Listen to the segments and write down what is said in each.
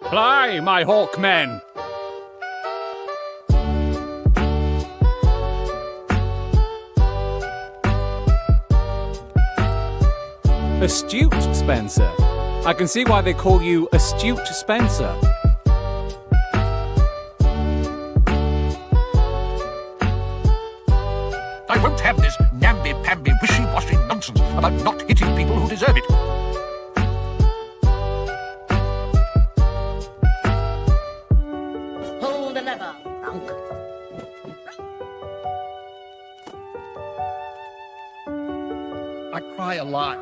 Fly, my hawkmen! Astute, Spencer. I can see why they call you Astute Spencer. I won't have this namby-pamby, wishy-washy nonsense about not hitting people who deserve it. Pull the lever, punk. I cry a lot.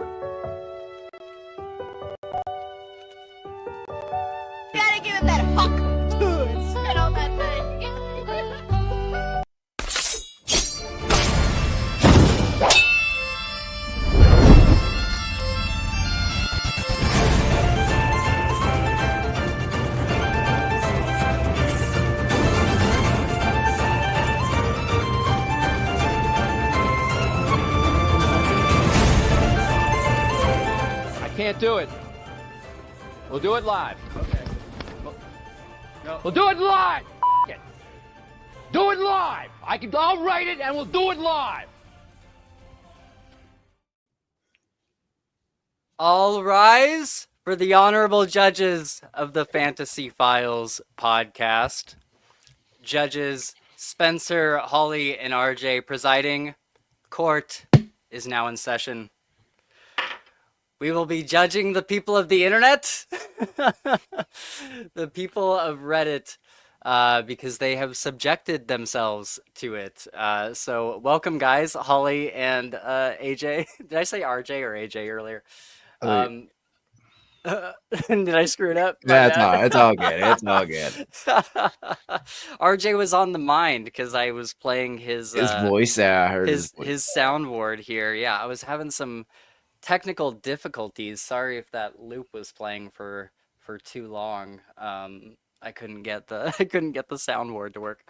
You gotta give him that hook. Spit on that thing. Can't do it. We'll do it live. Okay. No. We'll do it live. It. Do it live. I'll write it and we'll do it live. All rise for the honorable judges of the Fantasy Files podcast. Judges Spencer, Holly, and RJ presiding. Court is now in session. We will be judging the people of the internet, the people of Reddit, because they have subjected themselves to it. So welcome, guys, Holly and AJ. Did I say RJ or AJ earlier? Did I screw it up? Yeah, it's all good. It's all good. RJ was on the mind because I was playing his voice. I heard his soundboard here. Yeah, I was having some technical difficulties. Sorry if that loop was playing for too long. I couldn't get the soundboard to work.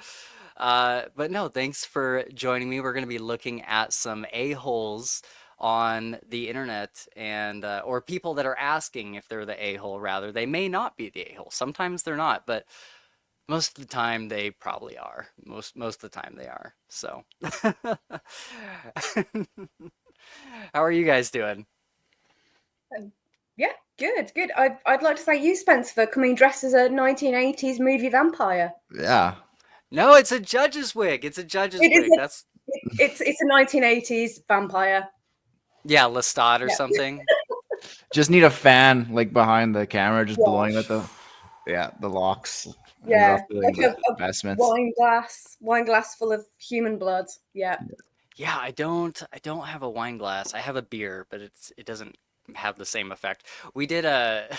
But no, thanks for joining me. We're going to be looking at some a-holes on the internet, and or people that are asking if they're the a-hole. Rather, they may not be the a-hole. Sometimes they're not, but most of the time they probably are. Most of the time they are. So how are you guys doing? Yeah, good. I'd like to thank you, Spence, for coming dressed as a 1980s movie vampire. Yeah. No, it's a judge's wig. It's a judge's wig. It's a 1980s vampire. Yeah, Lestat or something. Just need a fan like behind the camera, just blowing at the locks. Yeah, like a investments. wine glass full of human blood. Yeah. Yeah, I don't have a wine glass. I have a beer, but it doesn't have the same effect. We did a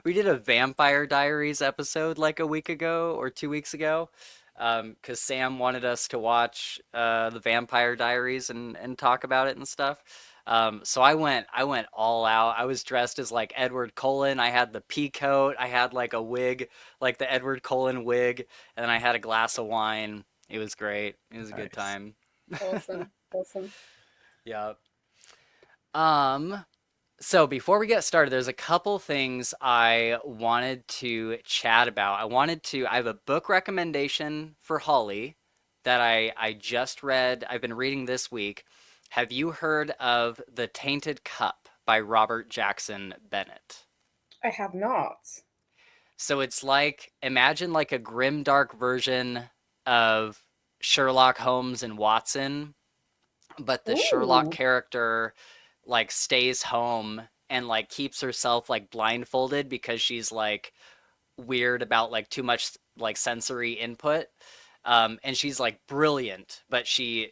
Vampire Diaries episode like a week ago or 2 weeks ago, because Sam wanted us to watch the Vampire Diaries and talk about it and stuff. So I went all out. I was dressed as like Edward Cullen. I had the pea coat. I had like a wig, like the Edward Cullen wig, and then I had a glass of wine. It was great. It was a good time. Awesome. Yeah. So before we get started, there's a couple things I wanted to chat about. I have a book recommendation for Holly that I just read. I've been reading this week. Have you heard of The Tainted Cup by Robert Jackson Bennett? I have not. So it's like, imagine like a grimdark version of Sherlock Holmes and Watson, but the Sherlock character like stays home and like keeps herself like blindfolded because she's like weird about like too much like sensory input. And she's like brilliant, but she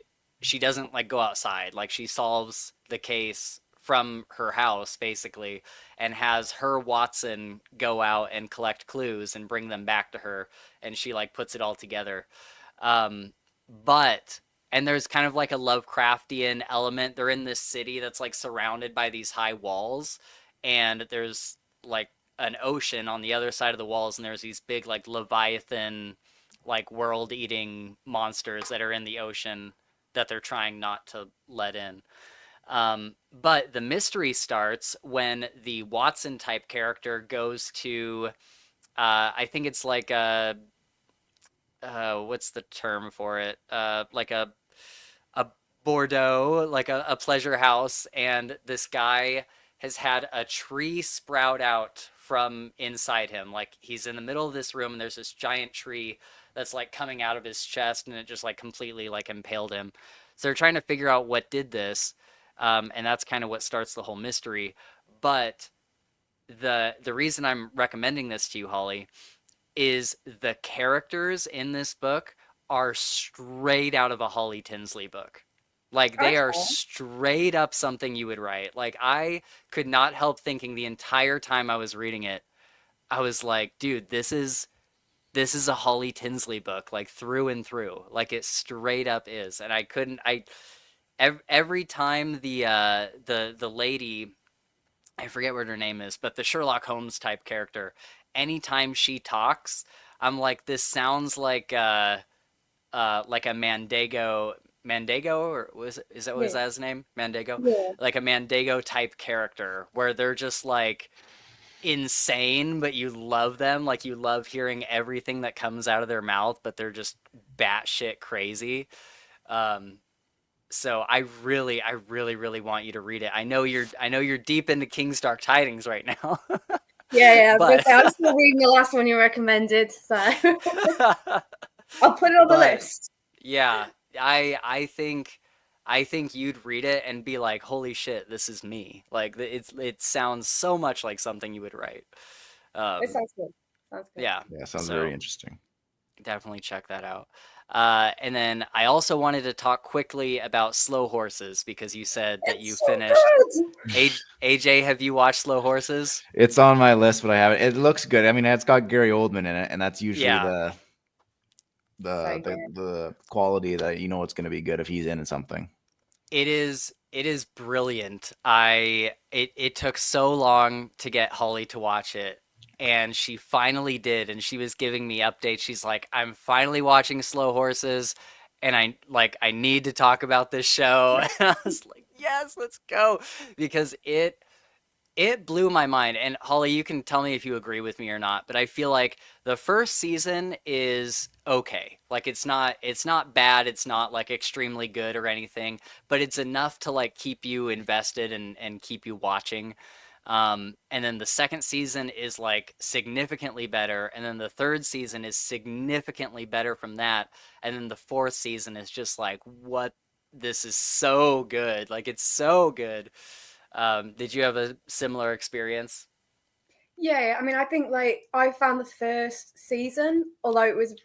doesn't like go outside. Like she solves the case from her house basically and has her Watson go out and collect clues and bring them back to her, and she like puts it all together. And there's kind of like a Lovecraftian element. They're in this city that's like surrounded by these high walls, and there's like an ocean on the other side of the walls, and there's these big like Leviathan like world-eating monsters that are in the ocean that they're trying not to let in. But the mystery starts when the Watson type character goes to I think it's like a what's the term for it? Like a Bordeaux, like a pleasure house, and this guy has had a tree sprout out from inside him. Like he's in the middle of this room and there's this giant tree that's like coming out of his chest and it just like completely like impaled him. So they're trying to figure out what did this. And that's kind of what starts the whole mystery. But the reason I'm recommending this to you, Holly, is the characters in this book are straight out of a Holly Tinsley book. Like they are straight up something you would write. Like I could not help thinking the entire time I was reading it. I was like, dude, this is a Holly Tinsley book, like through and through. Like it straight up is. And I couldn't every time the lady, I forget what her name is, but the Sherlock Holmes type character, anytime she talks, I'm like, this sounds like a Mandego, or is that his name? Mandego? Yeah. Like a Mandego type character where they're just like insane, but you love them. Like you love hearing everything that comes out of their mouth, but they're just batshit crazy. So I really want you to read it. I know you're deep into King's Dark Tidings right now. Yeah. But... I'm still reading the last one you recommended, so I'll put it on the list. Yeah, I think you'd read it and be like, holy shit, this is me. Like it sounds so much like something you would write. It sounds good. Yeah. Yeah, sounds very interesting. Definitely check that out. And then I also wanted to talk quickly about Slow Horses because you said that you finished. AJ, have you watched Slow Horses? It's on my list, but I haven't. It looks good. I mean, it's got Gary Oldman in it, and that's usually the quality that you know it's going to be good if he's in something. It is brilliant. It took so long to get Holly to watch it, and she finally did, and she was giving me updates. She's like, I'm finally watching Slow Horses, and I need to talk about this show. And I was like, yes, let's go, because it blew my mind. And Holly, you can tell me if you agree with me or not, but I feel like the first season is okay. Like it's not bad, it's not like extremely good or anything, but it's enough to like keep you invested and keep you watching. And then the second season is like significantly better, and then the third season is significantly better from that, and then the fourth season is just like, what, this is so good. Like it's so good. Did you have a similar experience? Yeah, I mean, I think like I found the first season, although it was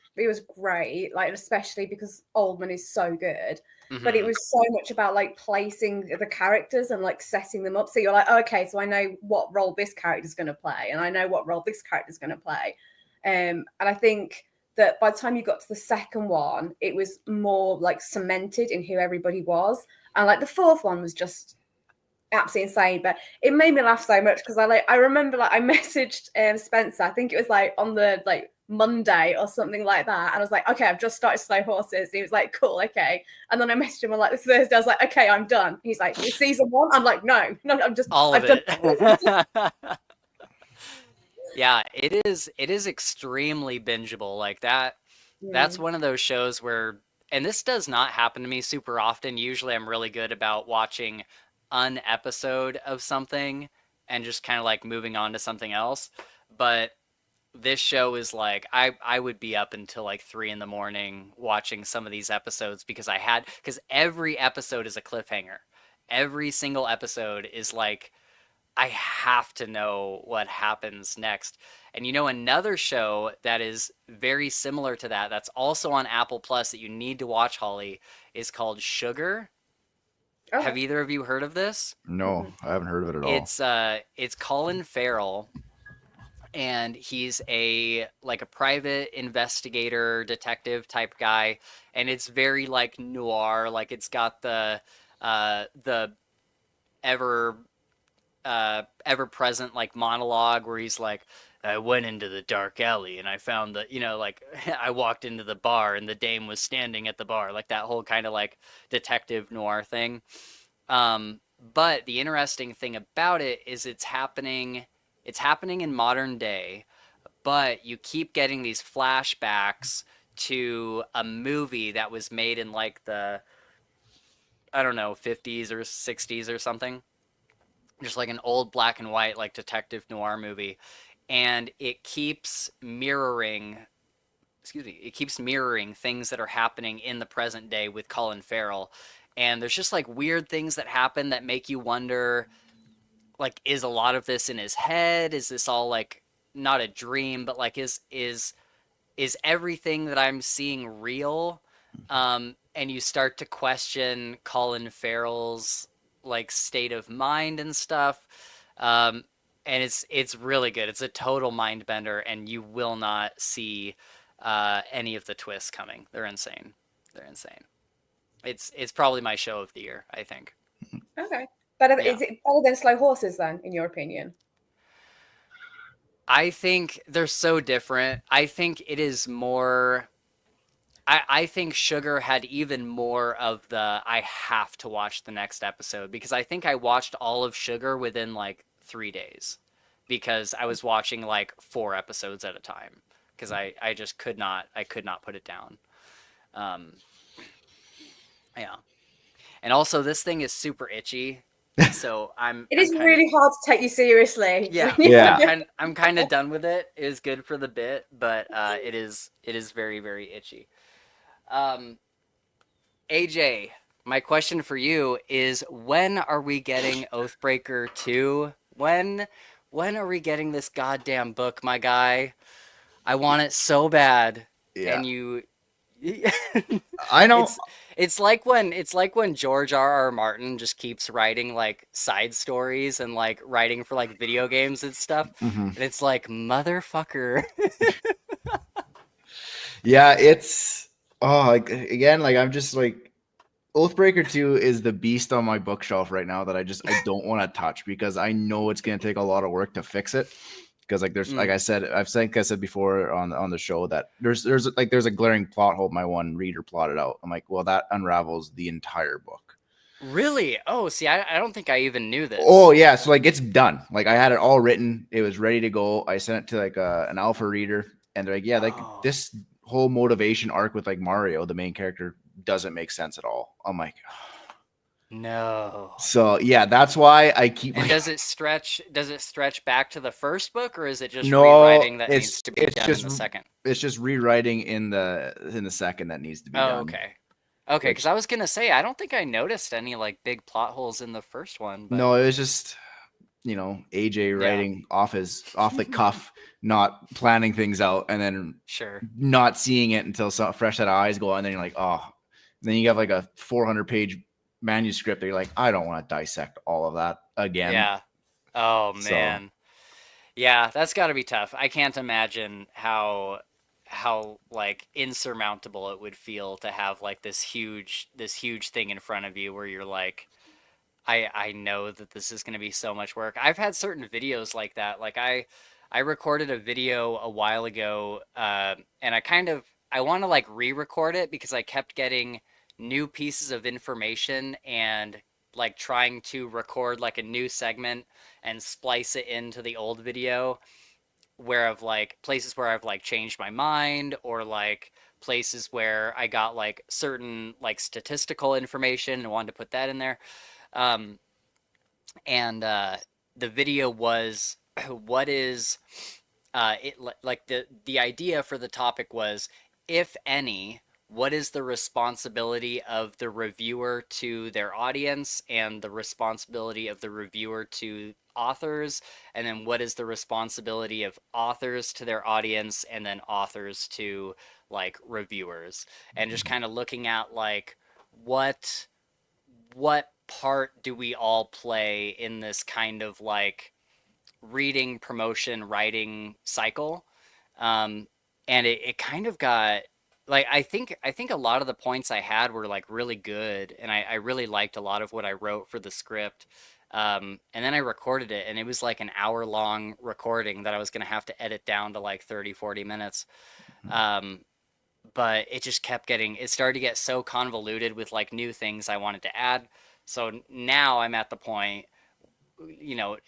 great, like especially because Oldman is so good, but it was so much about like placing the characters and like setting them up. So you're like, okay, so I know what role this character's going to play, and I know what role this character's going to play, and I think that by the time you got to the second one, it was more like cemented in who everybody was, and like the fourth one was just absolutely insane. But it made me laugh so much because I remember like I messaged Spencer, I think it was like on the like Monday or something like that, and I was like, okay, I've just started Slow Horses, and he was like, cool, okay. And then I messaged him on like the Thursday, I was like, okay, I'm done. He's like, is season one? I'm like, no, I'm just all of I've it. Yeah, it is extremely bingeable like that. That's one of those shows where, and this does not happen to me super often. Usually I'm really good about watching an episode of something and just kind of like moving on to something else. But this show is like, I would be up until like 3 a.m. watching some of these episodes because every episode is a cliffhanger. Every single episode is like, I have to know what happens next. And you know, another show that is very similar to that, that's also on Apple Plus that you need to watch, Holly, is called Sugar. Okay. Have either of you heard of this? No, I haven't heard of it at all. It's Colin Farrell, and he's a private investigator, detective type guy, and it's very like noir. Like it's got the ever present like monologue where he's like, I went into the dark alley and I found that, like I walked into the bar and the dame was standing at the bar, like that whole kind of like detective noir thing. But the interesting thing about it is it's happening in modern day, but you keep getting these flashbacks to a movie that was made in like the, I don't know, 50s or 60s or something. just like an old black and white like detective noir movie, and it keeps mirroring things that are happening in the present day with Colin Farrell. And there's just like weird things that happen that make you wonder, like, is a lot of this in his head? Is this all like not a dream, but like is everything that I'm seeing real? And you start to question Colin Farrell's like state of mind and stuff. And it's really good. It's a total mind bender, and you will not see any of the twists coming. They're insane. They're insane. It's probably my show of the year, I think. Okay. Better Yeah. is it better than Slow Horses then, in your opinion? I think they're so different. I think it is more. I think Sugar had even more of the I have to watch the next episode, because I think I watched all of Sugar within like 3 days, because I was watching like 4 episodes at a time, because I just could not put it down. Yeah. And also this thing is super itchy. So It is really hard to take you seriously. Yeah. Yeah. I'm kind of done with it. It is good for the bit, but it is very, very itchy. AJ, my question for you is, when are we getting Oathbreaker 2? When are we getting this goddamn book, my guy? I want it so bad. Yeah. And you I know. It's like when George R.R. Martin just keeps writing like side stories and like writing for like video games and stuff. And it's like, motherfucker. Yeah, it's like again, like I'm just like Oathbreaker 2 is the beast on my bookshelf right now that I don't want to touch, because I know it's gonna take a lot of work to fix it. Because like there's like I said before on the show that there's a glaring plot hole my one reader plotted out. I'm like, well, that unravels the entire book. Really? Oh, see, I don't think I even knew this. Oh yeah, so like it's done. Like I had it all written, it was ready to go. I sent it to like an alpha reader, and they're like, yeah, like this whole motivation arc with like Mario, the main character, doesn't make sense at all. I'm like, no. So yeah, that's why I keep. And does it stretch back to the first book, or is it just No, rewriting that needs to be done in the second? It's just rewriting in the second that needs to be done. Okay. Okay, because I was gonna say I don't think I noticed any like big plot holes in the first one. But... No, it was just AJ writing off the cuff, not planning things out, and then not seeing it until some fresh set of eyes go on, and then you're like, oh. And then you have like a 400-page manuscript that you're like, I don't want to dissect all of that again. Yeah. Oh man. Yeah, that's got to be tough. I can't imagine how like insurmountable it would feel to have like this huge thing in front of you where you're like, I know that this is going to be so much work. I've had certain videos like that. Like I recorded a video a while ago, and I want to like re-record it because I kept getting new pieces of information and like trying to record like a new segment and splice it into the old video, where of like places where I've like changed my mind, or like places where I got like certain like statistical information and wanted to put that in there. And the video was what is it like the idea for the topic was, if any, what is the responsibility of the reviewer to their audience, and the responsibility of the reviewer to authors, and then what is the responsibility of authors to their audience, and then authors to like reviewers, and just kind of looking at like what part do we all play in this kind of like reading, promotion, writing cycle. And it kind of got like, I think a lot of the points I had were like really good, and I really liked a lot of what I wrote for the script. And then I recorded it, and it was like an hour-long recording that I was going to have to edit down to like 30-40 minutes. But it just kept it started to get so convoluted with like new things I wanted to add. So now I'm at the point,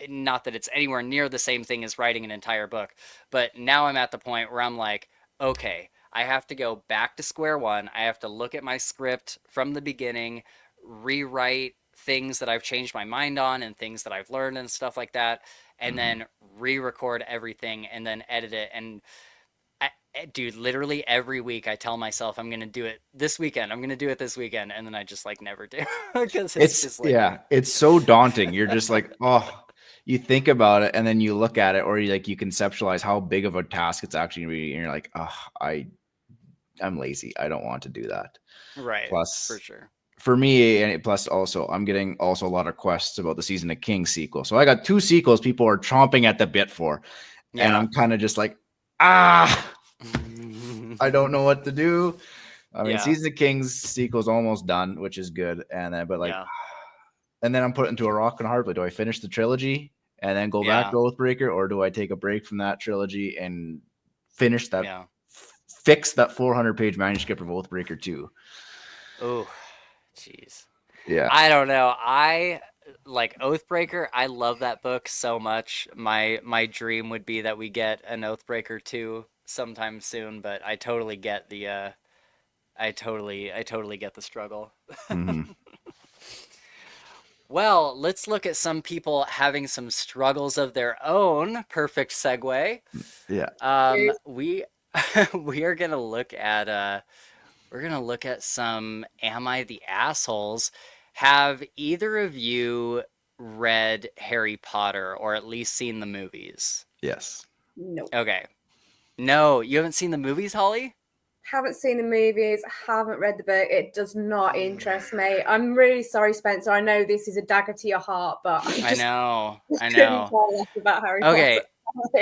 not that it's anywhere near the same thing as writing an entire book, but now I'm at the point where I'm like, okay, I have to go back to square one. I have to look at my script from the beginning, rewrite things that I've changed my mind on and things that I've learned and stuff like that, and then re-record everything and then edit it. And dude, literally every week I tell myself I'm gonna do it this weekend. I'm gonna do it this weekend, and then I just like never do because it's just like it's so daunting. You're just like, oh, you think about it and then you look at it, or you conceptualize how big of a task it's actually gonna be, and you're like, oh, I'm lazy. I don't want to do that. right. Plus, For sure. for me, and plus also, I'm getting also a lot of requests about the Season of Kings sequel. So I got 2 sequels people are chomping at the bit for, and I'm kind of just like, I don't know what to do. I mean, Season of Kings sequel's almost done, which is good. And then, and then I'm put into a rock and a hard place. Do I finish the trilogy and then go back to Oathbreaker, or do I take a break from that trilogy and finish that, fix that 400-page manuscript of Oathbreaker 2? Oh, jeez. Yeah. I don't know. I like Oathbreaker. I love that book so much. My dream would be that we get an Oathbreaker 2 sometime soon, but I totally get the I totally get the struggle. Well, let's look at some people having some struggles of their own. Perfect segue. Yeah. We we are gonna look at some Am I the Assholes? Have either of you read Harry Potter or at least seen the movies? Yes. No. Okay. No, you haven't seen the movies, Holly? Haven't seen the movies, haven't read the book. It does not interest me. I'm really sorry, Spencer. I know this is a dagger to your heart, but I know. couldn't care less about Harry Potter.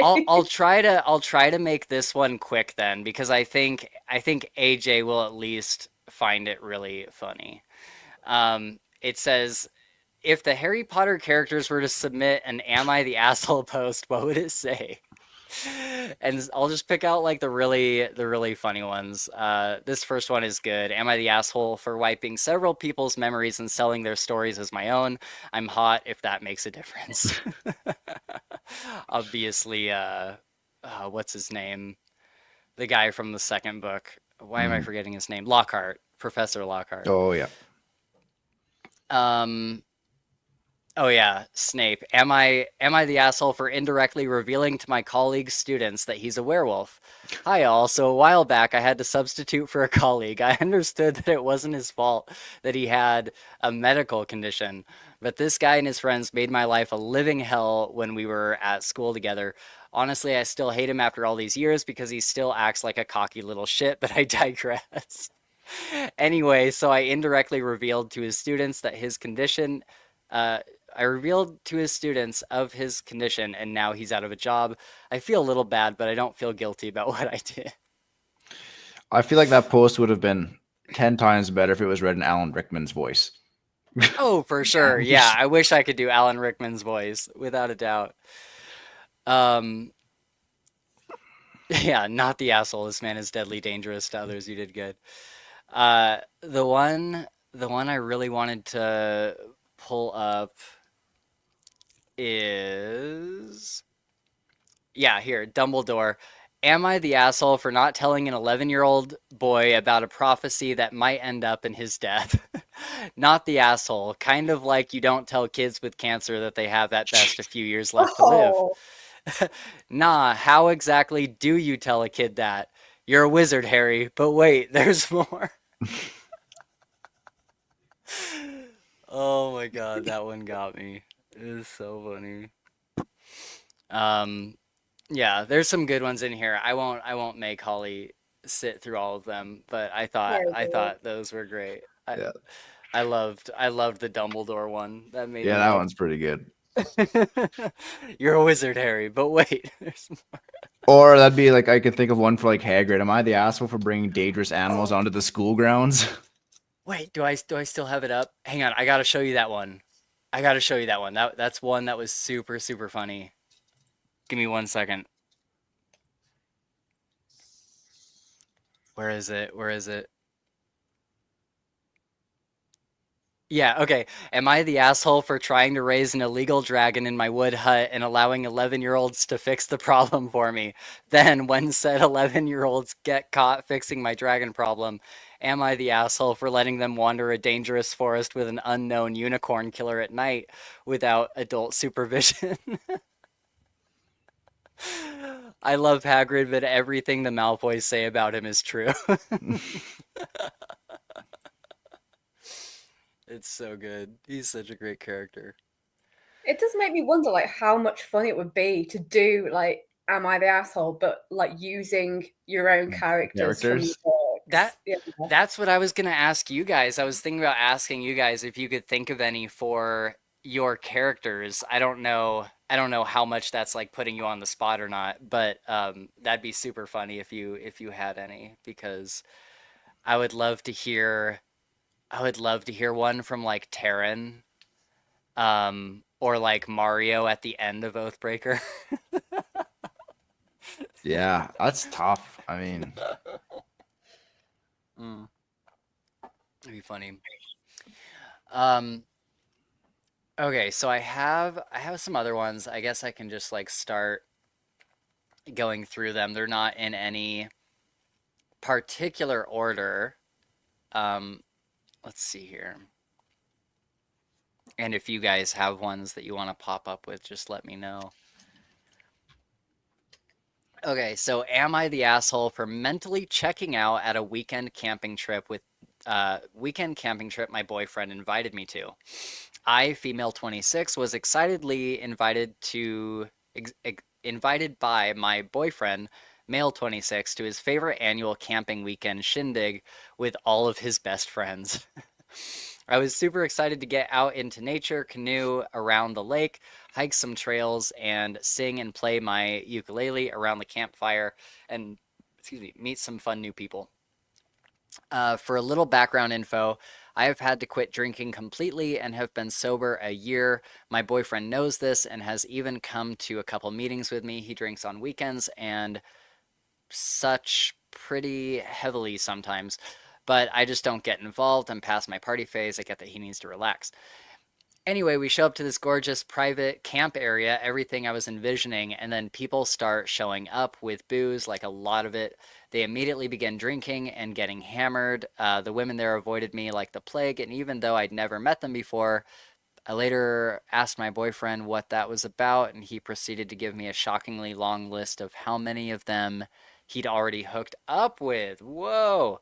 I'll try to make this one quick then, because I think AJ will at least find it really funny. It says, if the Harry Potter characters were to submit an Am I the Asshole post, what would it say? And I'll just pick out like the really funny ones. This first one is good. Am I the asshole for wiping several people's memories and selling their stories as my own? I'm hot if that makes a difference. Obviously, what's his name? The guy from the second book. Why am I forgetting his name? Lockhart. Professor Lockhart. Oh, yeah. Oh yeah, Snape. Am I the asshole for indirectly revealing to my colleague students that he's a werewolf? Hi all. So a while back I had to substitute for a colleague. I understood that it wasn't his fault that he had a medical condition, but this guy and his friends made my life a living hell when we were at school together. Honestly, I still hate him after all these years because he still acts like a cocky little shit, but I digress. Anyway, so I indirectly revealed to his students that his condition I revealed to his students of his condition, and now he's out of a job. I feel a little bad, but I don't feel guilty about what I did. I feel like that post would have been 10 times better if it was read in Alan Rickman's voice. Oh, for sure. Yeah, I wish I could do Alan Rickman's voice, without a doubt. Yeah, not the asshole. This man is deadly dangerous to others. You did good. The one I really wanted to pull up is, yeah, here, Dumbledore. Am I the asshole for not telling an 11-year-old boy about a prophecy that might end up in his death? Not the asshole. Kind of like you don't tell kids with cancer that they have at best a few years left to live. Nah, how exactly do you tell a kid that? You're a wizard, Harry, but wait, there's more. Oh my god, that one got me. It was so funny. Yeah, there's some good ones in here. I won't make Holly sit through all of them, but I thought those were great. I loved the Dumbledore one. That made me that one's pretty good. You're a wizard, Harry, but wait, there's more. Or that'd be like, I could think of one for like Hagrid. Am I the asshole for bringing dangerous animals onto the school grounds? Wait, do I still have it up? Hang on, I gotta show you that one. That's one that was super, super funny. Give me 1 second. Where is it? Yeah, okay. Am I the asshole for trying to raise an illegal dragon in my wood hut and allowing 11-year-olds to fix the problem for me? Then, when said 11-year-olds get caught fixing my dragon problem, Am I the asshole for letting them wander a dangerous forest with an unknown unicorn killer at night without adult supervision? I love Hagrid, but everything the Malfoys say about him is true. It's so good. He's such a great character. It does make me wonder, like, how much fun it would be to do, like, Am I the Asshole, but, like, using your own characters from the books. That's what I was gonna ask you guys. I was thinking about asking you guys if you could think of any for your characters. I don't know how much that's like putting you on the spot or not, but that'd be super funny if you had any, because I would love to hear one from like Terran, or like Mario at the end of Oathbreaker. Yeah, that's tough. I mean, It'd be funny. Okay, so I have some other ones. I guess I can just like start going through them. They're not in any particular order. Let's see here. And if you guys have ones that you want to pop up with, just let me know. Okay, so am I the asshole for mentally checking out at a weekend camping trip my boyfriend invited me to? I, female 26, was excitedly invited by my boyfriend, male 26, to his favorite annual camping weekend shindig with all of his best friends. I was super excited to get out into nature, canoe around the lake, hike some trails, and sing and play my ukulele around the campfire, and meet some fun new people. For a little background info, I have had to quit drinking completely and have been sober a year. My boyfriend knows this and has even come to a couple meetings with me. He drinks on weekends and such pretty heavily sometimes, but I just don't get involved. I'm past my party phase. I get that he needs to relax. Anyway, we show up to this gorgeous private camp area, everything I was envisioning, and then people start showing up with booze, like a lot of it. They immediately begin drinking and getting hammered. The women there avoided me like the plague, and even though I'd never met them before, I later asked my boyfriend what that was about, and he proceeded to give me a shockingly long list of how many of them he'd already hooked up with. Whoa!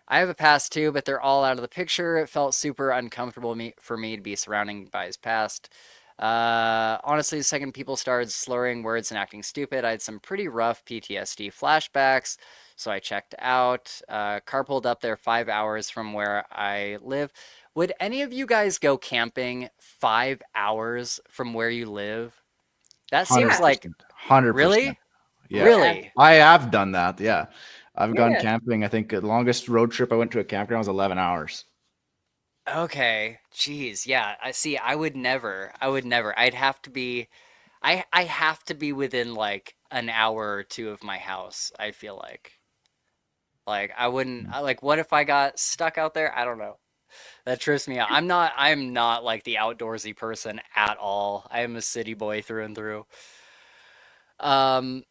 I have a past too, but they're all out of the picture. It felt super uncomfortable for me to be surrounded by his past. Honestly, the second people started slurring words and acting stupid, I had some pretty rough PTSD flashbacks, so I checked out. Carpooled up there 5 hours from where I live. Would any of you guys go camping 5 hours from where you live? That seems like 100%. Really? Yeah. Really? I have done that. Yeah. I've gone Yeah. camping. I think the longest road trip I went to a campground was 11 hours. Okay. Jeez. Yeah. I would never. I'd have to be I have to be within like an hour or two of my house, I feel like. Like I wouldn't like what if I got stuck out there? I don't know. That trips me out. I'm not like the outdoorsy person at all. I am a city boy through and through. Um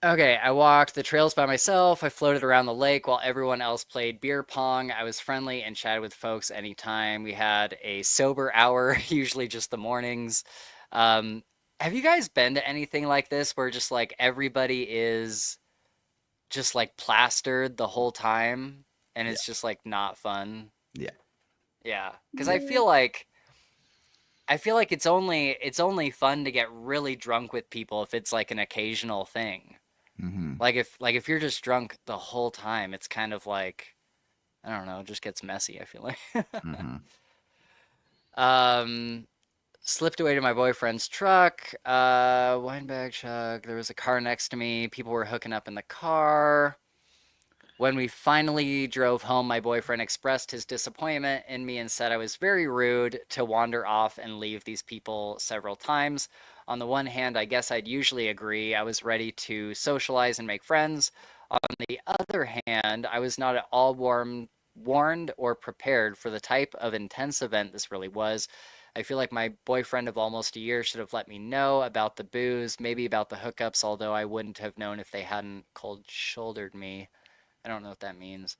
Okay, I walked the trails by myself. I floated around the lake while everyone else played beer pong. I was friendly and chatted with folks anytime. We had a sober hour, usually just the mornings. Have you guys been to anything like this where just like everybody is just like plastered the whole time and it's just like not fun? Yeah. Yeah, because I feel like it's only fun to get really drunk with people if it's like an occasional thing. Mm-hmm. Like if you're just drunk the whole time, it's kind of like, I don't know, it just gets messy, I feel like. Mm-hmm. Slipped away to my boyfriend's truck, wine bag chug. There was a car next to me. People were hooking up in the car. When we finally drove home, my boyfriend expressed his disappointment in me and said I was very rude to wander off and leave these people several times. On the one hand, I guess I'd usually agree. I was ready to socialize and make friends. On the other hand, I was not at all warned or prepared for the type of intense event this really was. I feel like my boyfriend of almost a year should have let me know about the booze, maybe about the hookups, although I wouldn't have known if they hadn't cold-shouldered me. I don't know what that means.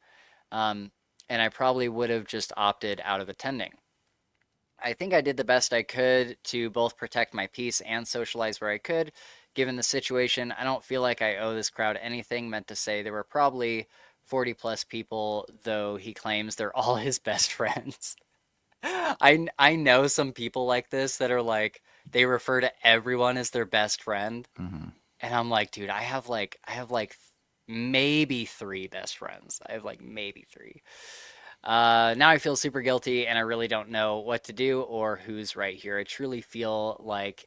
And I probably would have just opted out of attending. I think I did the best I could to both protect my peace and socialize where I could. Given the situation, I don't feel like I owe this crowd anything. Meant to say there were probably 40 plus people, though he claims they're all his best friends. I know some people like this that are like, they refer to everyone as their best friend. And I'm like, dude, I have like maybe 3 best friends. I have like maybe 3. Now I feel super guilty and I really don't know what to do or who's right here. I truly feel like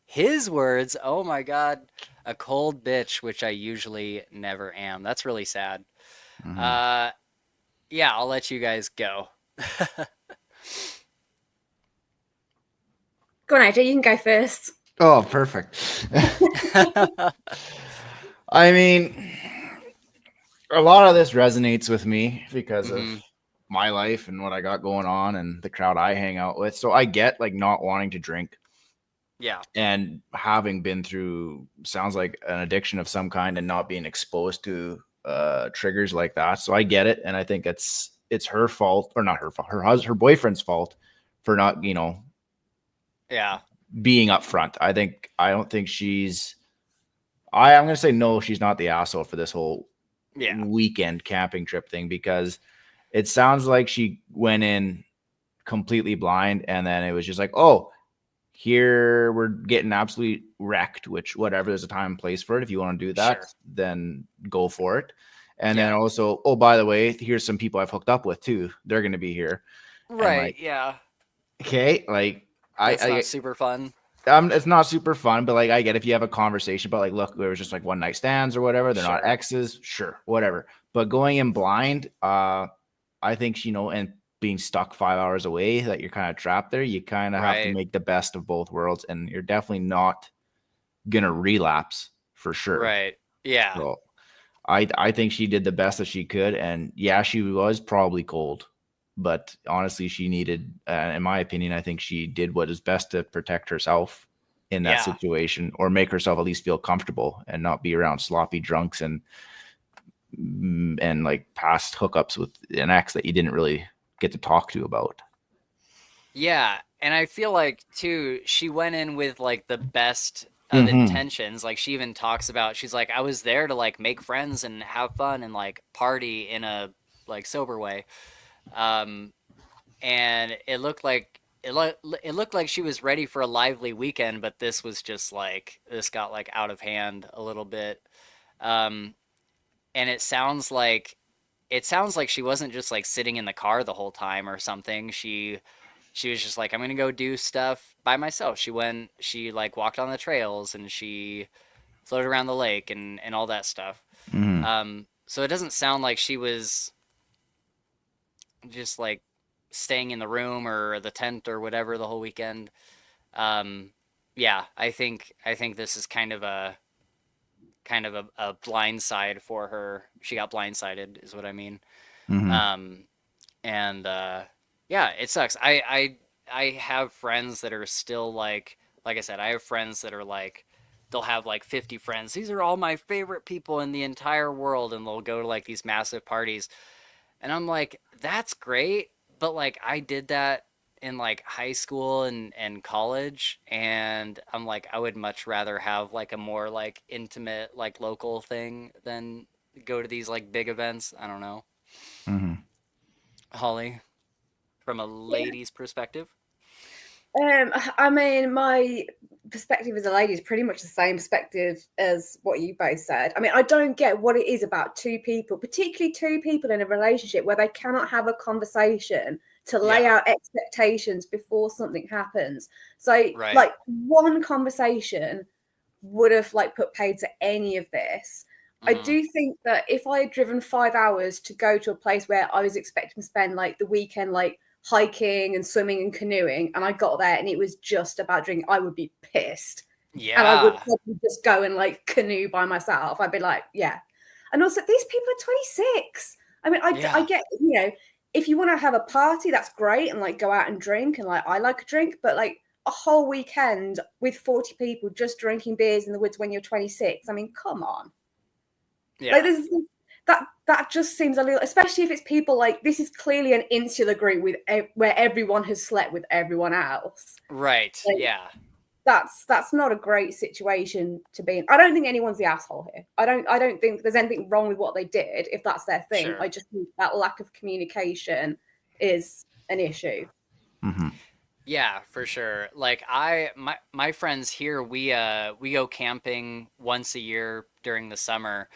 his words, oh my God, a cold bitch, which I usually never am. That's really sad. Yeah, I'll let you guys go. Go on, AJ, you can go first. Oh, perfect. I mean, a lot of this resonates with me because of my life and what I got going on and the crowd I hang out with. So I get like not wanting to drink. Yeah. And having been through, sounds like an addiction of some kind and not being exposed to triggers like that. So I get it. And I think it's her fault, or not her fault, her boyfriend's fault for not, Yeah. being upfront. I'm going to say no, she's not the asshole for this whole weekend camping trip thing, because it sounds like she went in completely blind and then it was just like, oh, here we're getting absolutely wrecked, which whatever, there's a time and place for it. If you want to do that, then go for it. And then also, oh, by the way, here's some people I've hooked up with too. They're going to be here. Right. Yeah. Okay. Like, That's not super fun. It's not super fun, but like, I get if you have a conversation about like, look, there was just like one night stands or whatever. They're not exes. Sure. Whatever. But going in blind, I think, and being stuck 5 hours away, that you're kind of trapped there. You kind of have to make the best of both worlds, and you're definitely not going to relapse for sure. Right. Yeah. So I think she did the best that she could. And yeah, she was probably cold, but honestly, she needed, in my opinion, I think she did what is best to protect herself in that situation, or make herself at least feel comfortable and not be around sloppy drunks and like past hookups with an ex that you didn't really get to talk to about. Yeah. And I feel like too, she went in with like the best of intentions. Like she even talks about, she's like, I was there to like make friends and have fun and like party in a like sober way. And it looked like she was ready for a lively weekend, but this was just like, this got like out of hand a little bit. And it sounds like she wasn't just like sitting in the car the whole time or something. She was just like, I'm gonna go do stuff by myself. She like walked on the trails and she floated around the lake and all that stuff. So it doesn't sound like she was just like staying in the room or the tent or whatever the whole weekend. Yeah, I think this is kind of a blind side for her. She got blindsided is what I mean. Yeah, it sucks. I have friends that are still like I said, I have friends that are like, they'll have like 50 friends. These are all my favorite people in the entire world. And they'll go to like these massive parties. And I'm like, that's great. But like, I did that in like high school and college. And I'm like, I would much rather have like a more like intimate, like local thing than go to these like big events. I don't know. Holly, from a lady's perspective? I mean, my perspective as a lady is pretty much the same perspective as what you both said. I mean, I don't get what it is about 2 people, particularly 2 people in a relationship, where they cannot have a conversation to lay out expectations before something happens. So like one conversation would have like put paid to any of this. I do think that if I had driven 5 hours to go to a place where I was expecting to spend like the weekend, like hiking and swimming and canoeing, and I got there and it was just about drinking, I would be pissed. Yeah. And I would probably just go and like canoe by myself. I'd be like, yeah. And also, these people are 26. I mean, I get, if you want to have a party, that's great, and like go out and drink, and like I like a drink, but like a whole weekend with 40 people just drinking beers in the woods when you're 26, I mean, come on. Yeah. Like that just seems a little, especially if it's people like this is clearly an insular group with where everyone has slept with everyone else. Right. Like, Yeah. That's not a great situation to be in. I don't think anyone's the asshole here. I don't think there's anything wrong with what they did if that's their thing. Sure. I just think that lack of communication is an issue. Mm-hmm. Yeah, for sure. Like my friends here, we go camping once a year during the summer,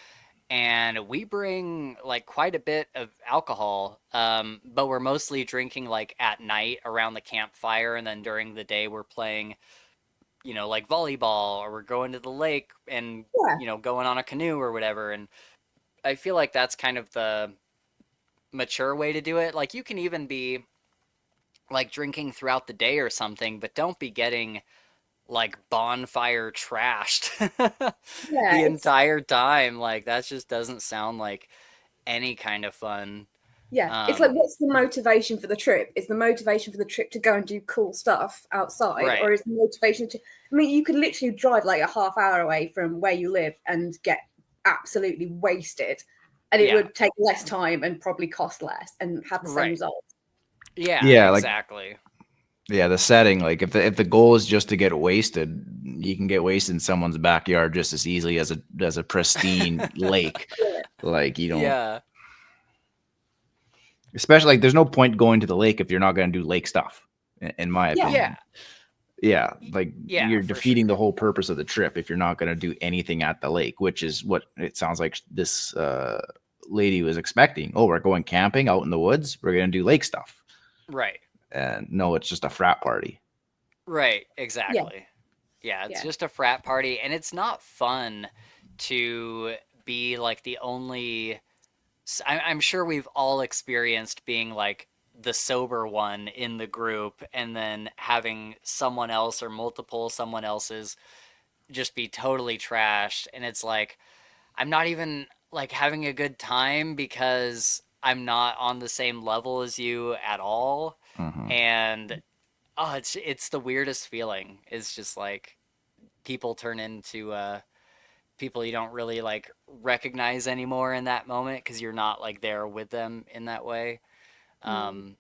and we bring like quite a bit of alcohol. But we're mostly drinking like at night around the campfire, and then during the day we're playing, like volleyball, or we're going to the lake and Yeah. going on a canoe or whatever. And I feel like that's kind of the mature way to do it. Like you can even be like drinking throughout the day or something, but don't be getting like bonfire trashed Yeah, the entire time. Like that just doesn't sound like any kind of fun. yeah. It's like, what's the motivation for the trip? Is the motivation for the trip to go and do cool stuff outside, Right. or is the motivation to? I mean, you could literally drive like a half hour away from where you live and get absolutely wasted, and it would take less time and probably cost less and have the same result. Yeah, exactly. Yeah, the setting, like if the goal is just to get wasted, you can get wasted in someone's backyard just as easily as a pristine lake. Like you don't. Yeah. Especially like there's no point going to the lake if you're not going to do lake stuff, in my opinion. Yeah, like you're defeating the whole purpose of the trip if you're not going to do anything at the lake, which is what it sounds like this lady was expecting. Oh, we're going camping out in the woods. We're going to do lake stuff. Right. And no, it's just a frat party. Right, exactly. Yeah, it's just a frat party, and it's not fun to be like the only... I'm sure we've all experienced being like the sober one in the group, and then having someone else or multiple someone else's just be totally trashed, and it's like I'm not even like having a good time because I'm not on the same level as you at all. Mm-hmm. And it's the weirdest feeling. It's just like people turn into people you don't really like recognize anymore in that moment because you're not like there with them in that way. And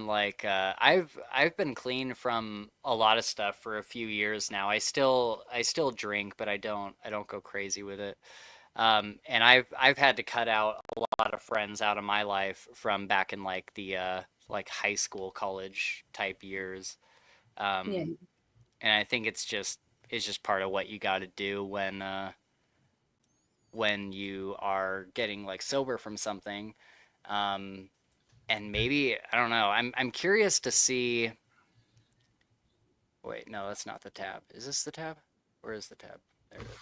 like I've been clean from a lot of stuff for a few years now. I still drink, but I don't go crazy with it. And I've had to cut out a lot of friends out of my life from back in like the like high school, college type years. And I think it's just part of what you got to do when you are getting like sober from something. And maybe, I don't know, I'm curious to see. Wait, no, that's not the tab. Is this the tab? Where is the tab? There it is.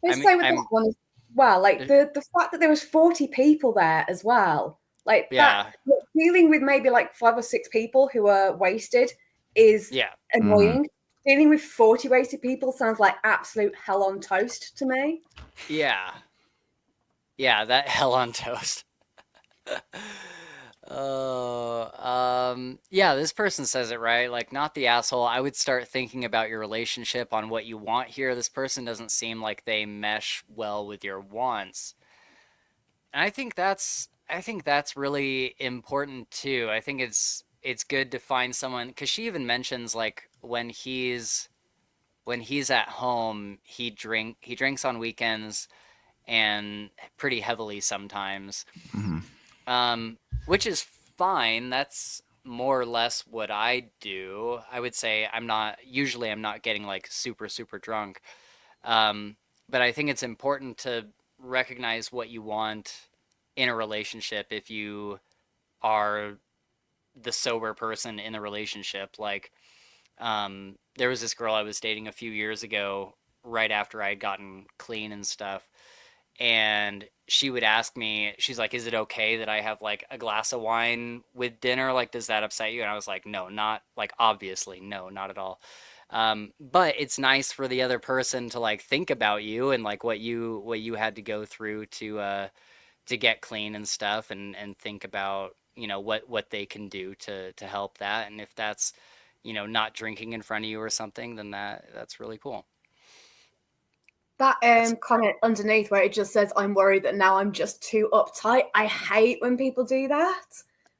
Let's play with that one as well. Like the fact that there was 40 people there as well. Like that, dealing with maybe like 5 or 6 people who are wasted is annoying. Dealing with 40 wasted people sounds like absolute hell on toast to me. Yeah, that hell on toast. Yeah, this person says it right. Like, not the asshole. I would start thinking about your relationship on what you want here. This person doesn't seem like they mesh well with your wants. And I think that's really important too. I think it's good to find someone, because she even mentions like when he's at home, he drinks on weekends and pretty heavily sometimes. Which is fine. That's more or less what I do. I would say I'm not getting like super, super drunk. But I think it's important to recognize what you want in a relationship if you are the sober person in the relationship. Like, there was this girl I was dating a few years ago, right after I had gotten clean and stuff. And she would ask me, she's like, is it okay that I have like a glass of wine with dinner? Like, does that upset you? And I was like, no, not like, obviously, no, not at all. But it's nice for the other person to like think about you and like what you had to go through to get clean and stuff, and think about, what they can do to help that. And if that's, not drinking in front of you or something, then that's really cool. That comment underneath where it just says, I'm worried that now I'm just too uptight. I hate when people do that.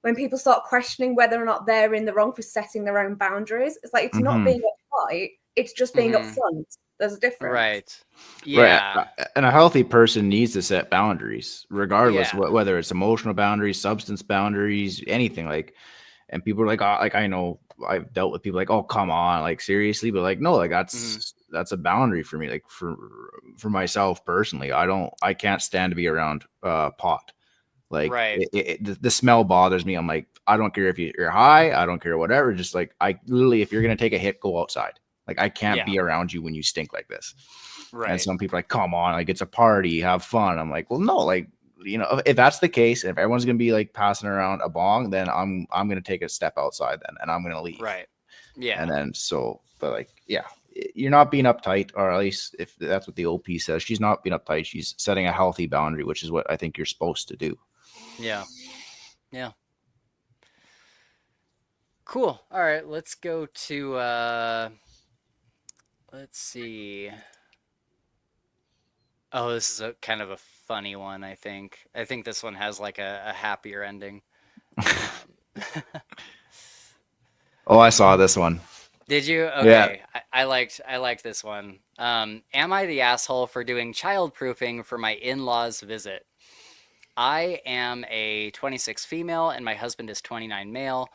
When people start questioning whether or not they're in the wrong for setting their own boundaries. It's like, it's not being uptight. It's just being upfront. There's a difference. Right. Yeah. Right. And a healthy person needs to set boundaries, regardless Yeah. whether it's emotional boundaries, substance boundaries, anything. Like, and people are like, oh, like I know I've dealt with people like, oh, come on, like seriously, but like, no, like that's a boundary for me. Like for myself personally, I can't stand to be around pot. Like Right. the smell bothers me. I'm like, I don't care if you're high, I don't care whatever. Just like I literally, if you're gonna take a hit, go outside. Like I can't be around you when you stink like this. Right. And some people are like, come on, like it's a party, have fun. I'm like, well, no, like, you know, if that's the case, if everyone's gonna be like passing around a bong, then I'm gonna take a step outside then, and I'm gonna leave. Right. Yeah. And then but like, yeah, you're not being uptight, or at least if that's what the OP says, she's not being uptight. She's setting a healthy boundary, which is what I think you're supposed to do. Yeah. Yeah. Cool. All right, let's go to let's see. Oh, this is a kind of a funny one, I think. I think this one has like a happier ending. Oh, I saw this one. Did you? Okay. Yeah. I liked this one. Am I the asshole for doing childproofing for my in-laws visit? I am a 26 female and my husband is 29 male.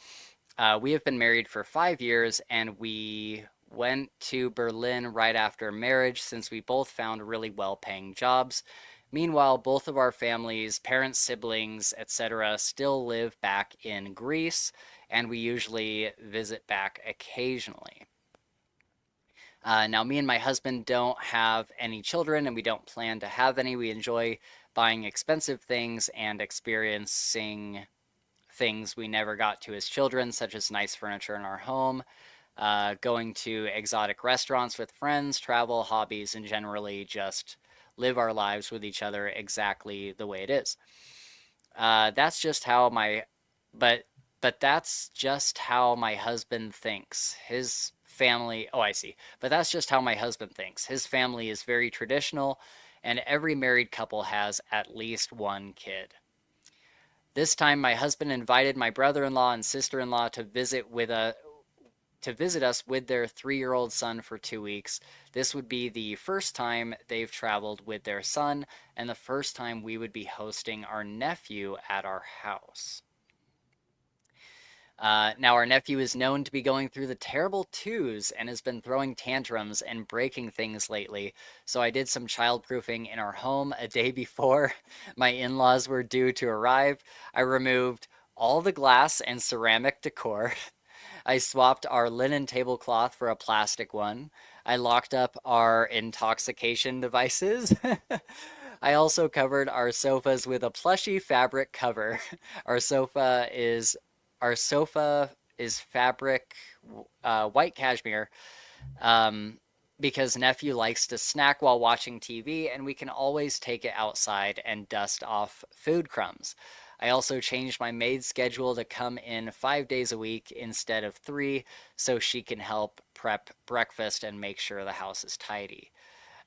We have been married for 5 years and we went to Berlin right after marriage since we both found really well-paying jobs. Meanwhile, both of our families, parents, siblings, etc., still live back in Greece, and we usually visit back occasionally. Now, me and my husband don't have any children, and we don't plan to have any. We enjoy buying expensive things and experiencing things we never got to as children, such as nice furniture in our home, going to exotic restaurants with friends, travel, hobbies, and generally just live our lives with each other exactly the way it is. That's just how but that's just how my husband thinks. His family, oh, I see. But that's just how my husband thinks. His family is very traditional, and every married couple has at least one kid. This time, my husband invited my brother-in-law and sister-in-law to visit us with their 3-year-old son for 2 weeks. This would be the first time they've traveled with their son, and the first time we would be hosting our nephew at our house. Now, our nephew is known to be going through the terrible twos and has been throwing tantrums and breaking things lately. So I did some childproofing in our home a day before my in-laws were due to arrive. I removed all the glass and ceramic decor. I swapped our linen tablecloth for a plastic one. I locked up our intoxication devices. I also covered our sofas with a plushy fabric cover. Our sofa is fabric, white cashmere, because nephew likes to snack while watching TV, and we can always take it outside and dust off food crumbs. I also changed my maid's schedule to come in 5 days a week instead of 3, so she can help prep breakfast and make sure the house is tidy.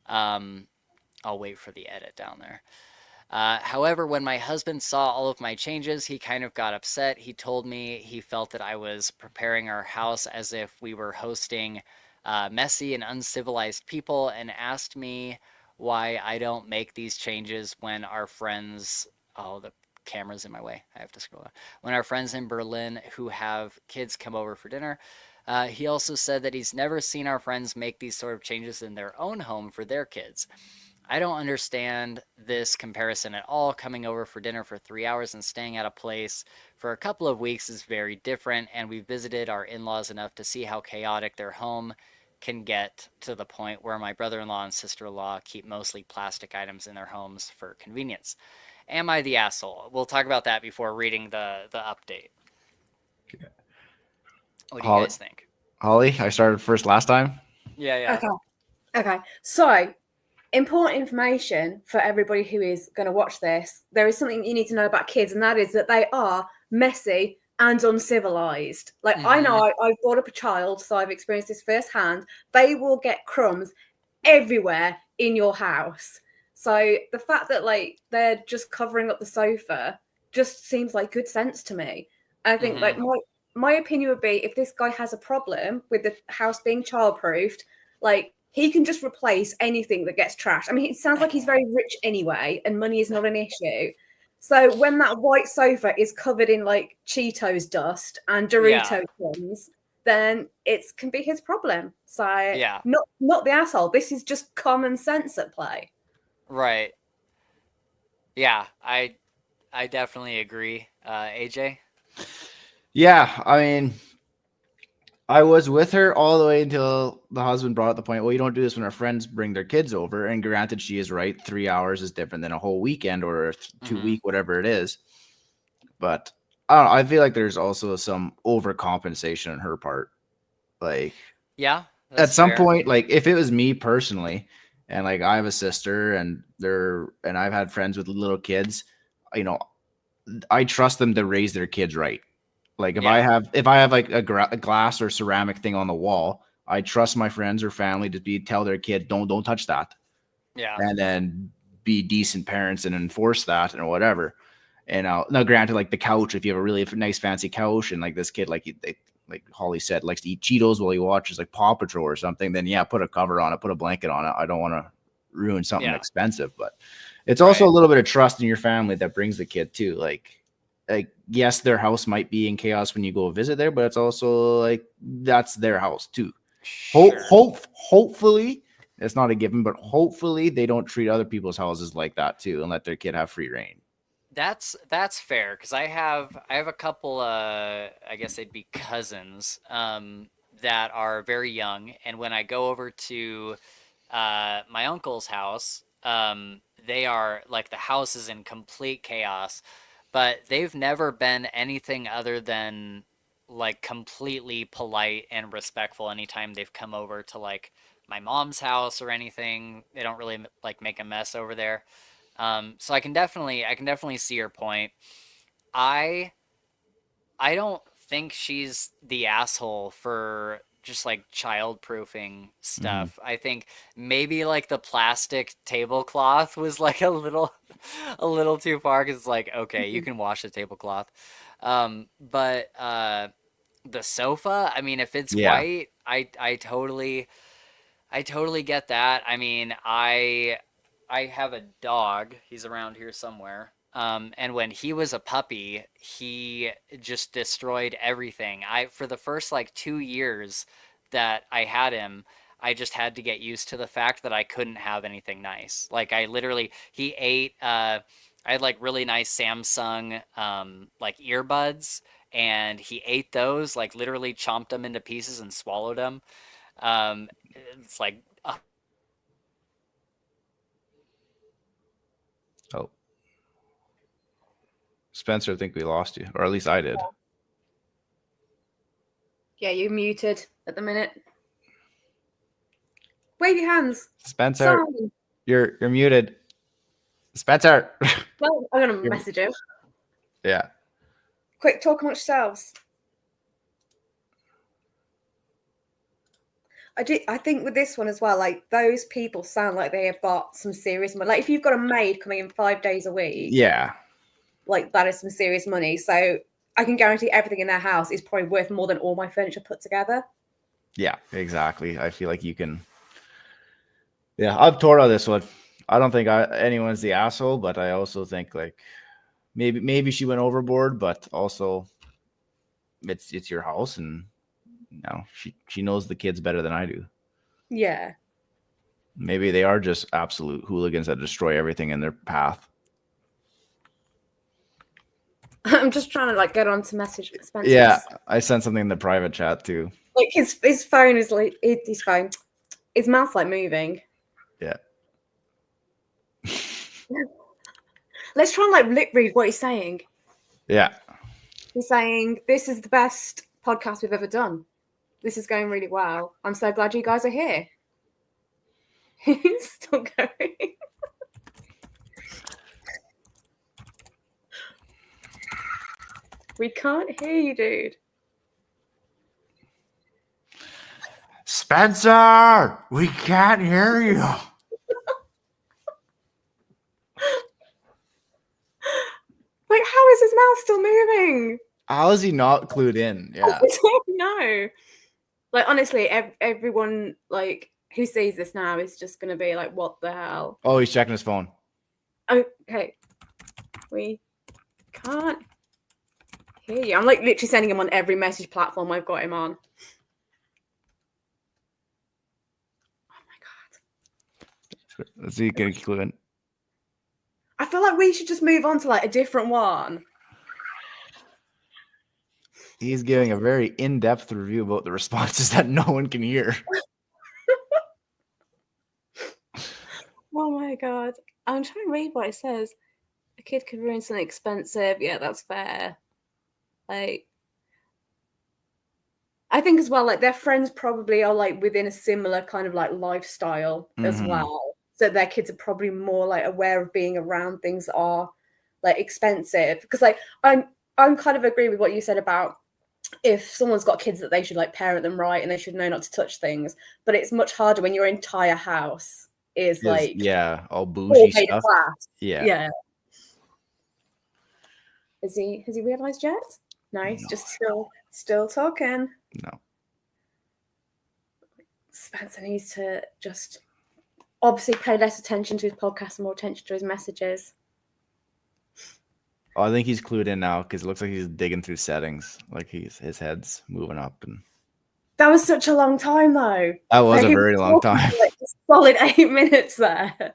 I'll wait for the edit down there. However, when my husband saw all of my changes, he kind of got upset. He told me he felt that I was preparing our house as if we were hosting messy and uncivilized people, and asked me why I don't make these changes when our friends... Oh, the camera's in my way. I have to scroll down. When our friends in Berlin who have kids come over for dinner. He also said that he's never seen our friends make these sort of changes in their own home for their kids. I don't understand this comparison at all. Coming over for dinner for 3 hours and staying at a place for a couple of weeks is very different, and we visited our in-laws enough to see how chaotic their home can get, to the point where my brother-in-law and sister-in-law keep mostly plastic items in their homes for convenience. Am I the asshole? We'll talk about that before reading the update. What do you guys think? Holly, I started first last time. Yeah. Okay. So, important information for everybody who is going to watch this. There is something you need to know about kids, and that is that they are messy and uncivilized. Like, I know I've brought up a child, so I've experienced this firsthand. They will get crumbs everywhere in your house. So the fact that like they're just covering up the sofa just seems like good sense to me. I think like my opinion would be if this guy has a problem with the house being childproofed, like he can just replace anything that gets trashed. I mean, it sounds like he's very rich anyway, and money is not an issue. So when that white sofa is covered in like Cheetos dust and Dorito crumbs, then it can be his problem. So not the asshole. This is just common sense at play. Right. Yeah, I definitely agree. AJ? Yeah, I mean, I was with her all the way until the husband brought up the point, well, you don't do this when our friends bring their kids over. And granted, she is right. 3 hours is different than a whole weekend or a 2-week, whatever it is. But I don't know, I feel like there's also some overcompensation on her part. Like, yeah, at some point, like if it was me personally, and like I have a sister and I've had friends with little kids, you know, I trust them to raise their kids right. Like if I have like a glass or ceramic thing on the wall, I trust my friends or family to tell their kid, don't touch that. Yeah. And then be decent parents and enforce that or whatever. And now granted, like the couch, if you have a really nice fancy couch and like this kid, like Holly said, likes to eat Cheetos while he watches like Paw Patrol or something, then yeah, put a cover on it, put a blanket on it. I don't want to ruin something expensive, but it's also a little bit of trust in your family that brings the kid too. Like yes, their house might be in chaos when you go visit there, but it's also like that's their house too. Sure. Hopefully, it's not a given, but hopefully they don't treat other people's houses like that too and let their kid have free reign. That's fair because I have a couple I guess they'd be cousins that are very young, and when I go over to my uncle's house, they are like the house is in complete chaos, but they've never been anything other than like completely polite and respectful anytime they've come over to like my mom's house or anything. They don't really like make a mess over there. So I can definitely see your point. I don't think she's the asshole for just like child-proofing stuff. I think maybe like the plastic tablecloth was like a little too far because it's like, okay, you can wash the tablecloth. But the sofa, I mean, if it's white, I totally get that. I mean, I have a dog. He's around here somewhere. And when he was a puppy, he just destroyed everything. For the first like 2 years that I had him, I just had to get used to the fact that I couldn't have anything nice. Like he ate, I had like really nice Samsung, like earbuds, and he ate those, like literally chomped them into pieces and swallowed them. It's like, Oh, Spencer, I think we lost you, or at least I did. Yeah, you're muted at the minute. Wave your hands. Spencer, Sorry. you're muted. Spencer. Well, I'm gonna message him. Yeah. Quick, talk amongst yourselves. I think with this one as well, like those people sound like they have got some serious money. Like if you've got a maid coming in 5 days a week, Yeah. like that is some serious money. So I can guarantee everything in their house is probably worth more than all my furniture put together. Yeah, exactly. I feel like you can. Yeah, I've toured on this one. I don't think anyone's the asshole, but I also think like maybe she went overboard, but also it's your house, and she knows the kids better than I do. Yeah. Maybe they are just absolute hooligans that destroy everything in their path. I'm just trying to like get on to message Spencer. Yeah, I sent something in the private chat too. Like his phone is like his mouth's like moving. Yeah. Let's try and like lip read what he's saying. Yeah. He's saying, "This is the best podcast we've ever done. This is going really well. I'm so glad you guys are here." He's still going. We can't hear you, dude. Spencer, we can't hear you. Like, how is his mouth still moving? How is he not clued in? Yeah. I don't know. Like, honestly, everyone like who sees this now is just gonna be like, "What the hell?" Oh, he's checking his phone. Okay, we can't hear you. I'm like literally sending him on every message platform I've got him on. Oh my god! Let's see, can he clue in? I feel like we should just move on to like a different one. He's giving a very in-depth review about the responses that no one can hear. Oh my god! I'm trying to read what it says. A kid could ruin something expensive. Yeah, that's fair. Like, I think as well, like their friends probably are like within a similar kind of like lifestyle as well. So their kids are probably more like aware of being around things that are like expensive. Because like I'm kind of agree with what you said about if someone's got kids that they should like parent them right and they should know not to touch things. But it's much harder when your entire house is like all all bougie made of stuff. glass. Yeah. Yeah. Has he realized yet? No, he's just still talking. No. Spencer needs to just obviously pay less attention to his podcast and more attention to his messages. Oh, I think he's clued in now because it looks like he's digging through settings. Like his head's moving up. And That was such a long time, though. that was Like, a he very long talking time. for, like, a solid 8 minutes there.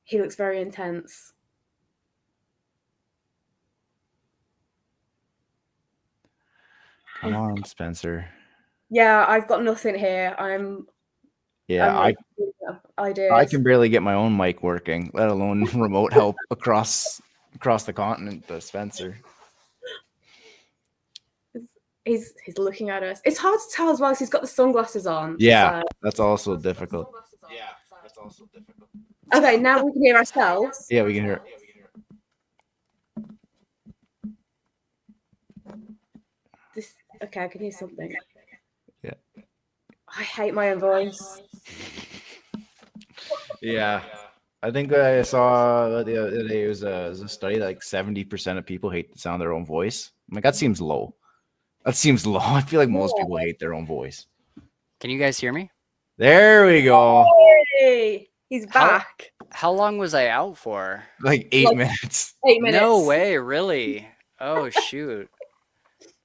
He looks very intense. Come on, Spencer. Yeah, I've got nothing here. Yeah, ideas. I can barely get my own mic working, let alone remote help across the continent. Spencer. He's looking at us. It's hard to tell as well because he's got the sunglasses on. Yeah, so. that's also difficult. Okay, now we can hear ourselves. Yeah, we can hear. Okay, I can hear something. Yeah. I hate my own voice. Yeah, I think I saw the other day it was a study that like 70% of people hate the sound of their own voice. I'm like, that seems low. That seems low. I feel like most people hate their own voice. Can you guys hear me? There we go. Hey, he's back. How long was I out for? Like 8 minutes. 8 minutes. No way, really? Oh, shoot.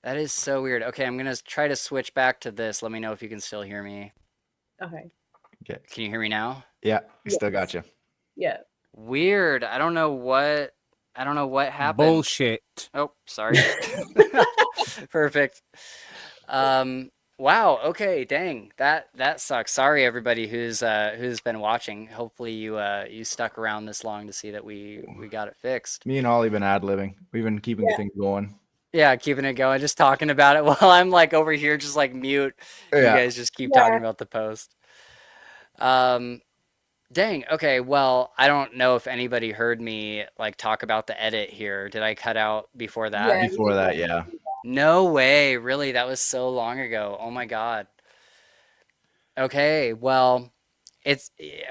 That is so weird. Okay, I'm going to try to switch back to this. Let me know if you can still hear me. Okay. Can you hear me now? Yeah, we still got you. Yeah. Weird. I don't know what happened. Bullshit. Oh, sorry. Perfect. Wow. Okay. Dang. That sucks. Sorry, everybody who's been watching. Hopefully you stuck around this long to see that we got it fixed. Me and Ollie been ad-libbing. We've been keeping things going. Yeah, keeping it going, just talking about it while I'm like over here, just like mute. Yeah. You guys just keep talking about the post. Dang. Okay. Well, I don't know if anybody heard me like talk about the edit here. Did I cut out before that? Yeah. Before that, yeah. No way. Really? That was so long ago. Oh my God. Okay. Well,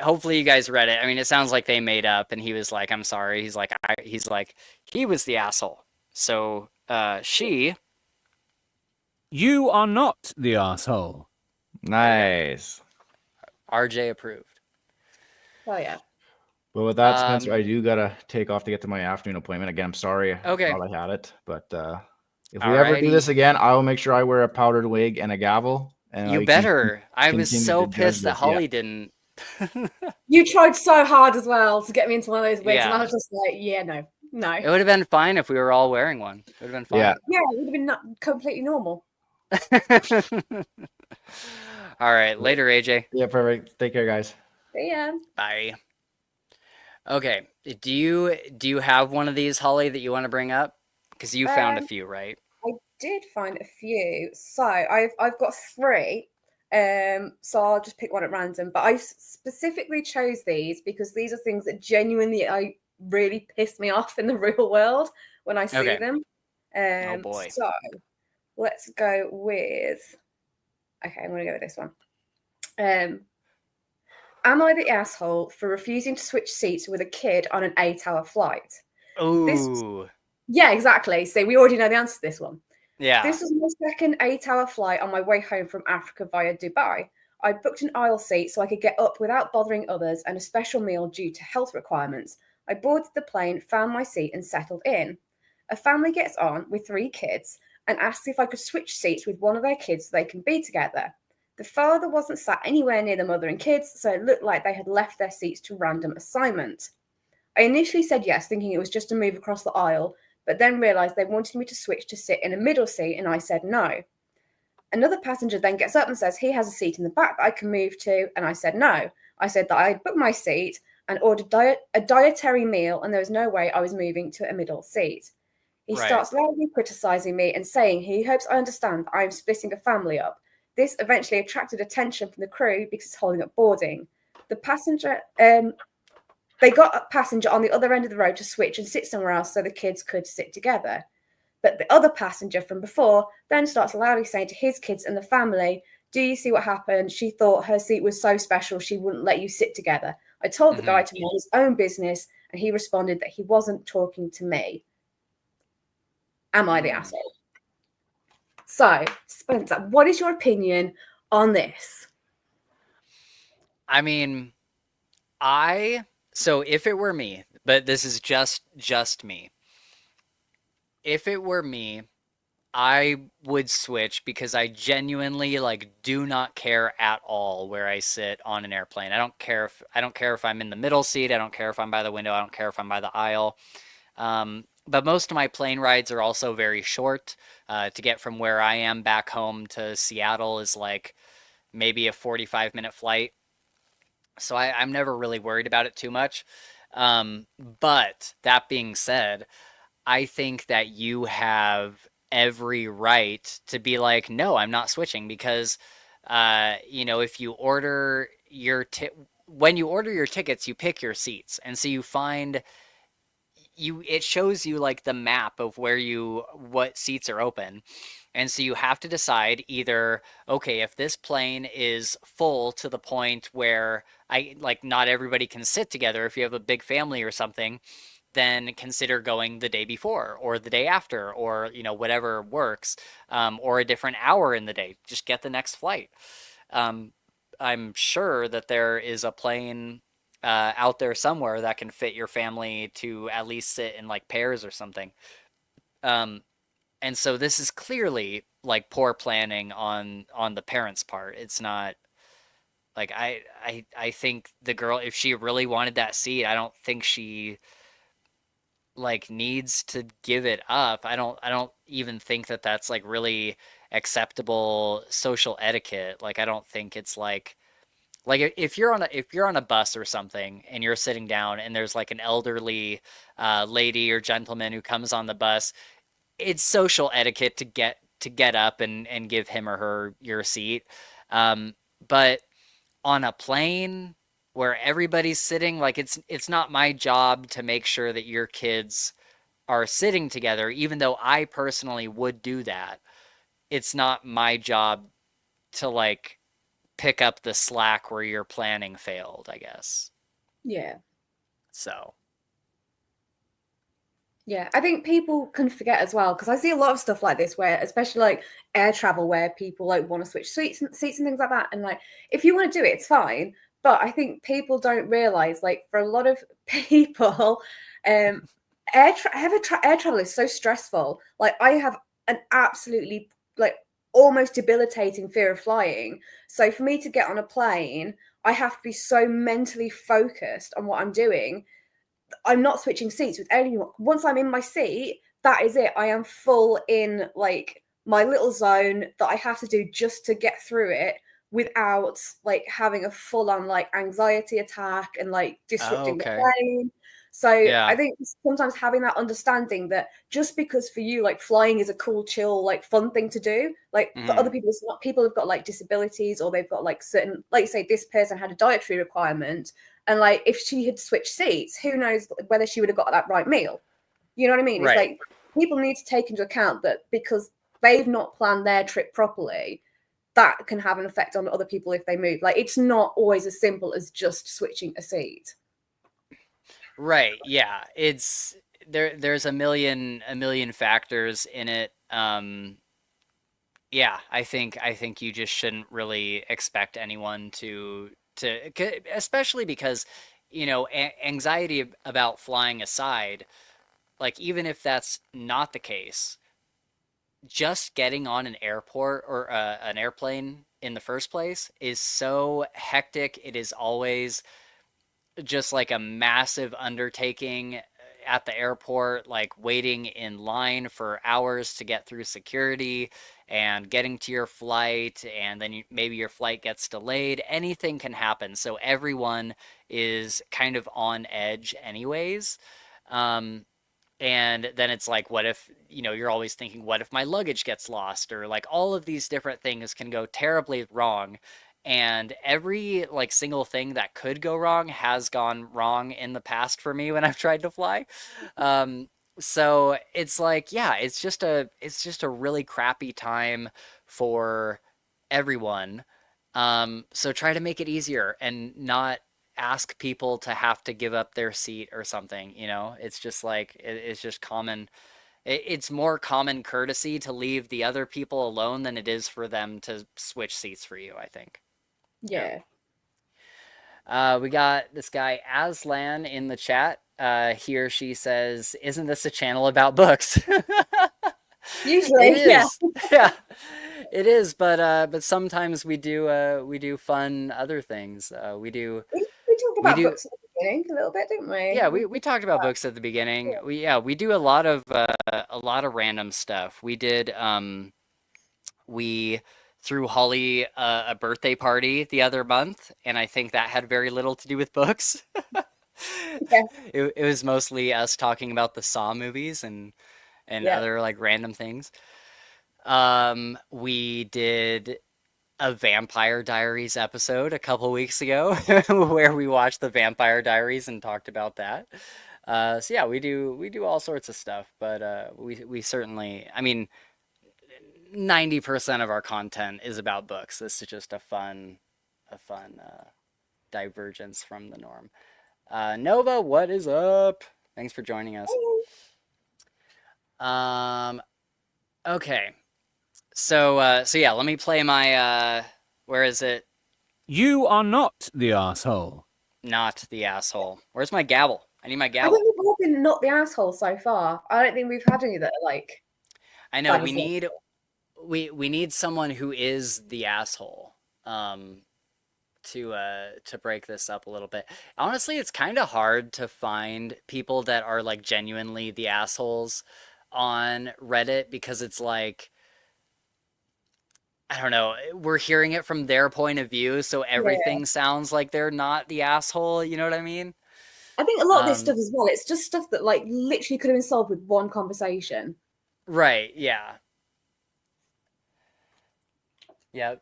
hopefully you guys read it. I mean, it sounds like they made up and he was like, I'm sorry. He's like, he was the asshole. So, she. You are not the asshole. Nice. RJ approved. Oh yeah. But with that, Spencer, I do gotta take off to get to my afternoon appointment. Again, I'm sorry. Okay. I thought I had it, but if we ever do this again, I will make sure I wear a powdered wig and a gavel. And You better. I was so pissed that Holly didn't. You tried so hard as well to get me into one of those wigs, and Yeah. I was just like, yeah, no. It would have been fine if we were all wearing one. It would have been fine. Yeah. Yeah, it would have been not completely normal. All right. Later, AJ. Yeah, perfect. Take care, guys. Yeah. Bye. Okay. Do you have one of these, Holly, that you want to bring up? Because you found a few, right? I did find a few. So I've got 3. So I'll just pick one at random. But I specifically chose these because these are things that genuinely really piss me off in the real world when I see them. Oh boy. So let's go with. Okay, I'm gonna go with this one. Am I the asshole for refusing to switch seats with a kid on an 8-hour flight? Ooh. Yeah, exactly. So we already know the answer to this one. Yeah. This was my second 8-hour flight on my way home from Africa via Dubai. I booked an aisle seat so I could get up without bothering others and a special meal due to health requirements. I boarded the plane, found my seat, and settled in. A family gets on with 3 kids and asks if I could switch seats with one of their kids so they can be together. The father wasn't sat anywhere near the mother and kids, so it looked like they had left their seats to random assignment. I initially said yes, thinking it was just a move across the aisle, but then realised they wanted me to switch to sit in a middle seat, and I said no. Another passenger then gets up and says he has a seat in the back that I can move to, and I said no. I said that I had booked my seat and ordered a dietary meal, and there was no way I was moving to a middle seat. He starts loudly criticising me and saying he hopes I understand that I am splitting a family up. This eventually attracted attention from the crew because it's holding up boarding. The passenger, they got a passenger on the other end of the road to switch and sit somewhere else so the kids could sit together. But the other passenger from before then starts loudly saying to his kids and the family, "Do you see what happened? She thought her seat was so special she wouldn't let you sit together. I told the guy to mind his own business, and he responded that he wasn't talking to me. Am I the asshole?" So, Spencer, what is your opinion on this? I mean, so if it were me, but this is just me. If it were me, I would switch because I genuinely do not care at all where I sit on an airplane. I don't care if I'm in the middle seat. I don't care if I'm by the window. I don't care if I'm by the aisle. But most of my plane rides are also very short. To get from where I am back home to Seattle is maybe a 45-minute flight. So I'm never really worried about it too much. But that being said, I think that you have every right to be like, no, I'm not switching because, if you order when you order your tickets, you pick your seats. And so it shows you the map of what seats are open. And so you have to decide either, okay, if this plane is full to the point where not everybody can sit together, if you have a big family or something, then consider going the day before or the day after or, whatever works, or a different hour in the day. Just get the next flight. I'm sure that there is a plane out there somewhere that can fit your family to at least sit in pairs or something. And so this is clearly poor planning on the parents' part. It's not I think the girl, if she really wanted that seat, I don't think she needs to give it up. I don't even think that that's really acceptable social etiquette. I don't think it's if you're on a bus or something and you're sitting down and there's an elderly lady or gentleman who comes on the bus, it's social etiquette to get up and give him or her your seat. But on a plane where everybody's sitting, it's not my job to make sure that your kids are sitting together, even though I personally would do that. It's not my job to pick up the slack where your planning failed, I guess. Yeah. So. Yeah, I think people can forget as well, because I see a lot of stuff like this where, especially air travel, where people want to switch seats and things like that. And if you want to do it, it's fine. But I think people don't realize, for a lot of people, air travel is so stressful. I have an absolutely almost debilitating fear of flying. So for me to get on a plane, I have to be so mentally focused on what I'm doing. I'm not switching seats with anyone. Once I'm in my seat, that is it. I am full in my little zone that I have to do just to get through it without having a full on anxiety attack and disrupting the plane. So yeah. I think sometimes having that understanding that just because for you flying is a cool, chill, fun thing to do, for other people, it's not. People have got disabilities, or they've got certain, say this person had a dietary requirement, and if she had switched seats, who knows whether she would have got that right meal. You know what I mean? Right. It's people need to take into account that because they've not planned their trip properly, that can have an effect on other people if they move. Like, it's not always as simple as just switching a seat. Right. Yeah. It's there's a million factors in it. Yeah, I think you just shouldn't really expect anyone to especially because, anxiety about flying aside, like even if that's not the case, just getting on an airport or an airplane in the first place is so hectic. It is always just like a massive undertaking at the airport, like waiting in line for hours to get through security and getting to your flight, and then maybe your flight gets delayed. Anything can happen. So everyone is kind of on edge anyways. And then it's like, what if, you're always thinking, what if my luggage gets lost? Or like all of these different things can go terribly wrong. And every like single thing that could go wrong has gone wrong in the past for me when I've tried to fly. So it's like, yeah, it's just a really crappy time for everyone. So try to make it easier and not ask people to have to give up their seat or something, It's just like it's just common. It's more common courtesy to leave the other people alone than it is for them to switch seats for you, I think. Yeah. We got this guy Aslan in the chat. He or she says, "Isn't this a channel about books?" Usually, It is. Yeah, it is. But sometimes we do fun other things. We We talked about do. books at the beginning a little bit, didn't we? Yeah, we talked about books at the beginning. We do a lot of random stuff. We did we threw Holly a birthday party the other month, and I think that had very little to do with books. Yeah. It was mostly us talking about the Saw movies and Yeah. other like random things. We did a Vampire Diaries episode a couple weeks ago where we watched the Vampire Diaries and talked about that. So yeah, we do all sorts of stuff, but we certainly, I mean, 90% of our content is about books. This is just a fun divergence from the norm. Nova, what is up? Thanks for joining us. Okay. So yeah, let me play my where is it? You are not the asshole. Not the asshole. Where's my gavel? I need my I gavel. think we've all been not the asshole so far. I don't think we've had any that are like. I know we funny. need someone who is the asshole to break this up a little bit. Honestly, it's kind of hard to find people that are like genuinely the assholes on Reddit because it's like, I don't know, we're hearing it from their point of view, so everything sounds like they're not the asshole, you know what I mean? I think a lot of this stuff as well, it's just stuff that like literally could have been solved with one conversation. Right, yeah. Yeah.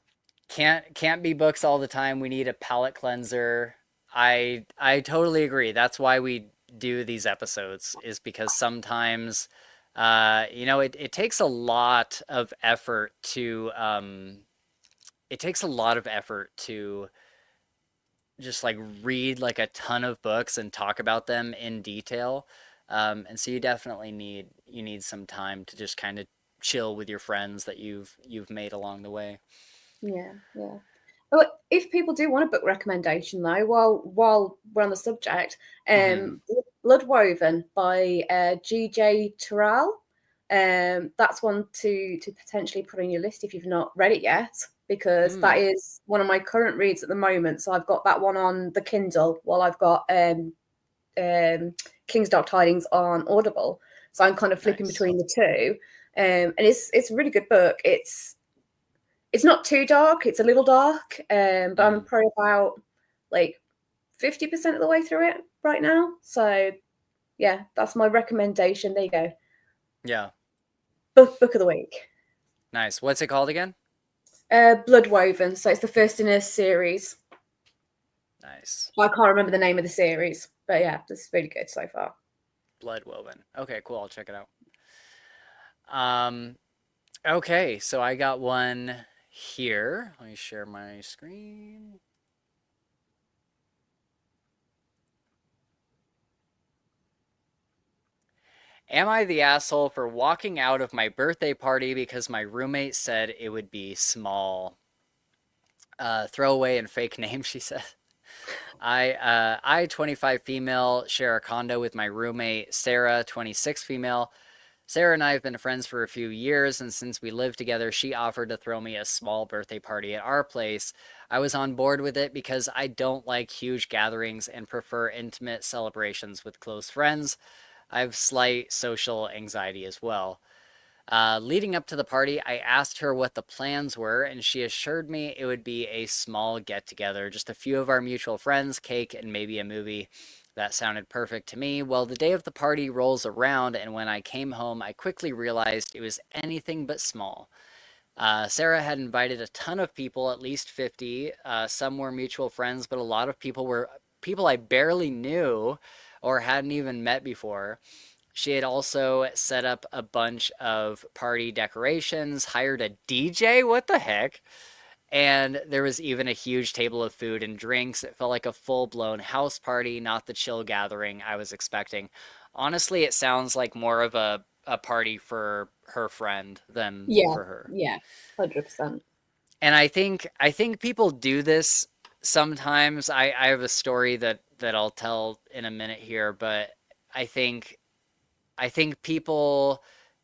Can't be books all the time. We need a palate cleanser. I totally agree. That's why we do these episodes, is because sometimes it takes a lot of effort to just like read like a ton of books and talk about them in detail. And so you definitely need some time to just kind of chill with your friends that you've made along the way. Yeah. But if people do want a book recommendation, though, while we're on the subject, Bloodwoven by G.J. Terrell. That's one to potentially put on your list if you've not read it yet, because that is one of my current reads at the moment. So I've got that one on the Kindle while I've got King's Dark Tidings on Audible. So I'm kind of flipping between the two. And it's a really good book. It's not too dark. It's a little dark, but I'm probably about like 50% of the way through it right now. So yeah, that's my recommendation. There you go. Yeah. Book of the week. Nice. What's it called again? Bloodwoven. So it's the first in a series. Nice. I can't remember the name of the series, but yeah, this is really good so far. Bloodwoven. Okay, cool. I'll check it out. Okay, so I got one here. Let me share my screen. Am I the asshole for walking out of my birthday party because my roommate said it would be small? Throwaway and fake name, she said. I 25 female, share a condo with my roommate Sarah, 26 female. Sarah and I have been friends for a few years, and since we live together, she offered to throw me a small birthday party at our place. I was on board with it because I don't like huge gatherings and prefer intimate celebrations with close friends. I have slight social anxiety as well. Leading up to the party, I asked her what the plans were, and she assured me it would be a small get together, just a few of our mutual friends, cake, and maybe a movie. That sounded perfect to me. Well, the day of the party rolls around, and when I came home, I quickly realized it was anything but small. Sarah had invited a ton of people, at least 50. Some were mutual friends, but a lot of people were people I barely knew or hadn't even met before. She had also set up a bunch of party decorations, hired a DJ. What the heck? And there was even a huge table of food and drinks. It felt like a full-blown house party, not the chill gathering I was expecting. Honestly, it sounds like more of a party for her friend than Yeah, for her. yeah, 100%. And I think people do this sometimes. I have a story that I'll tell in a minute here, but I think I think people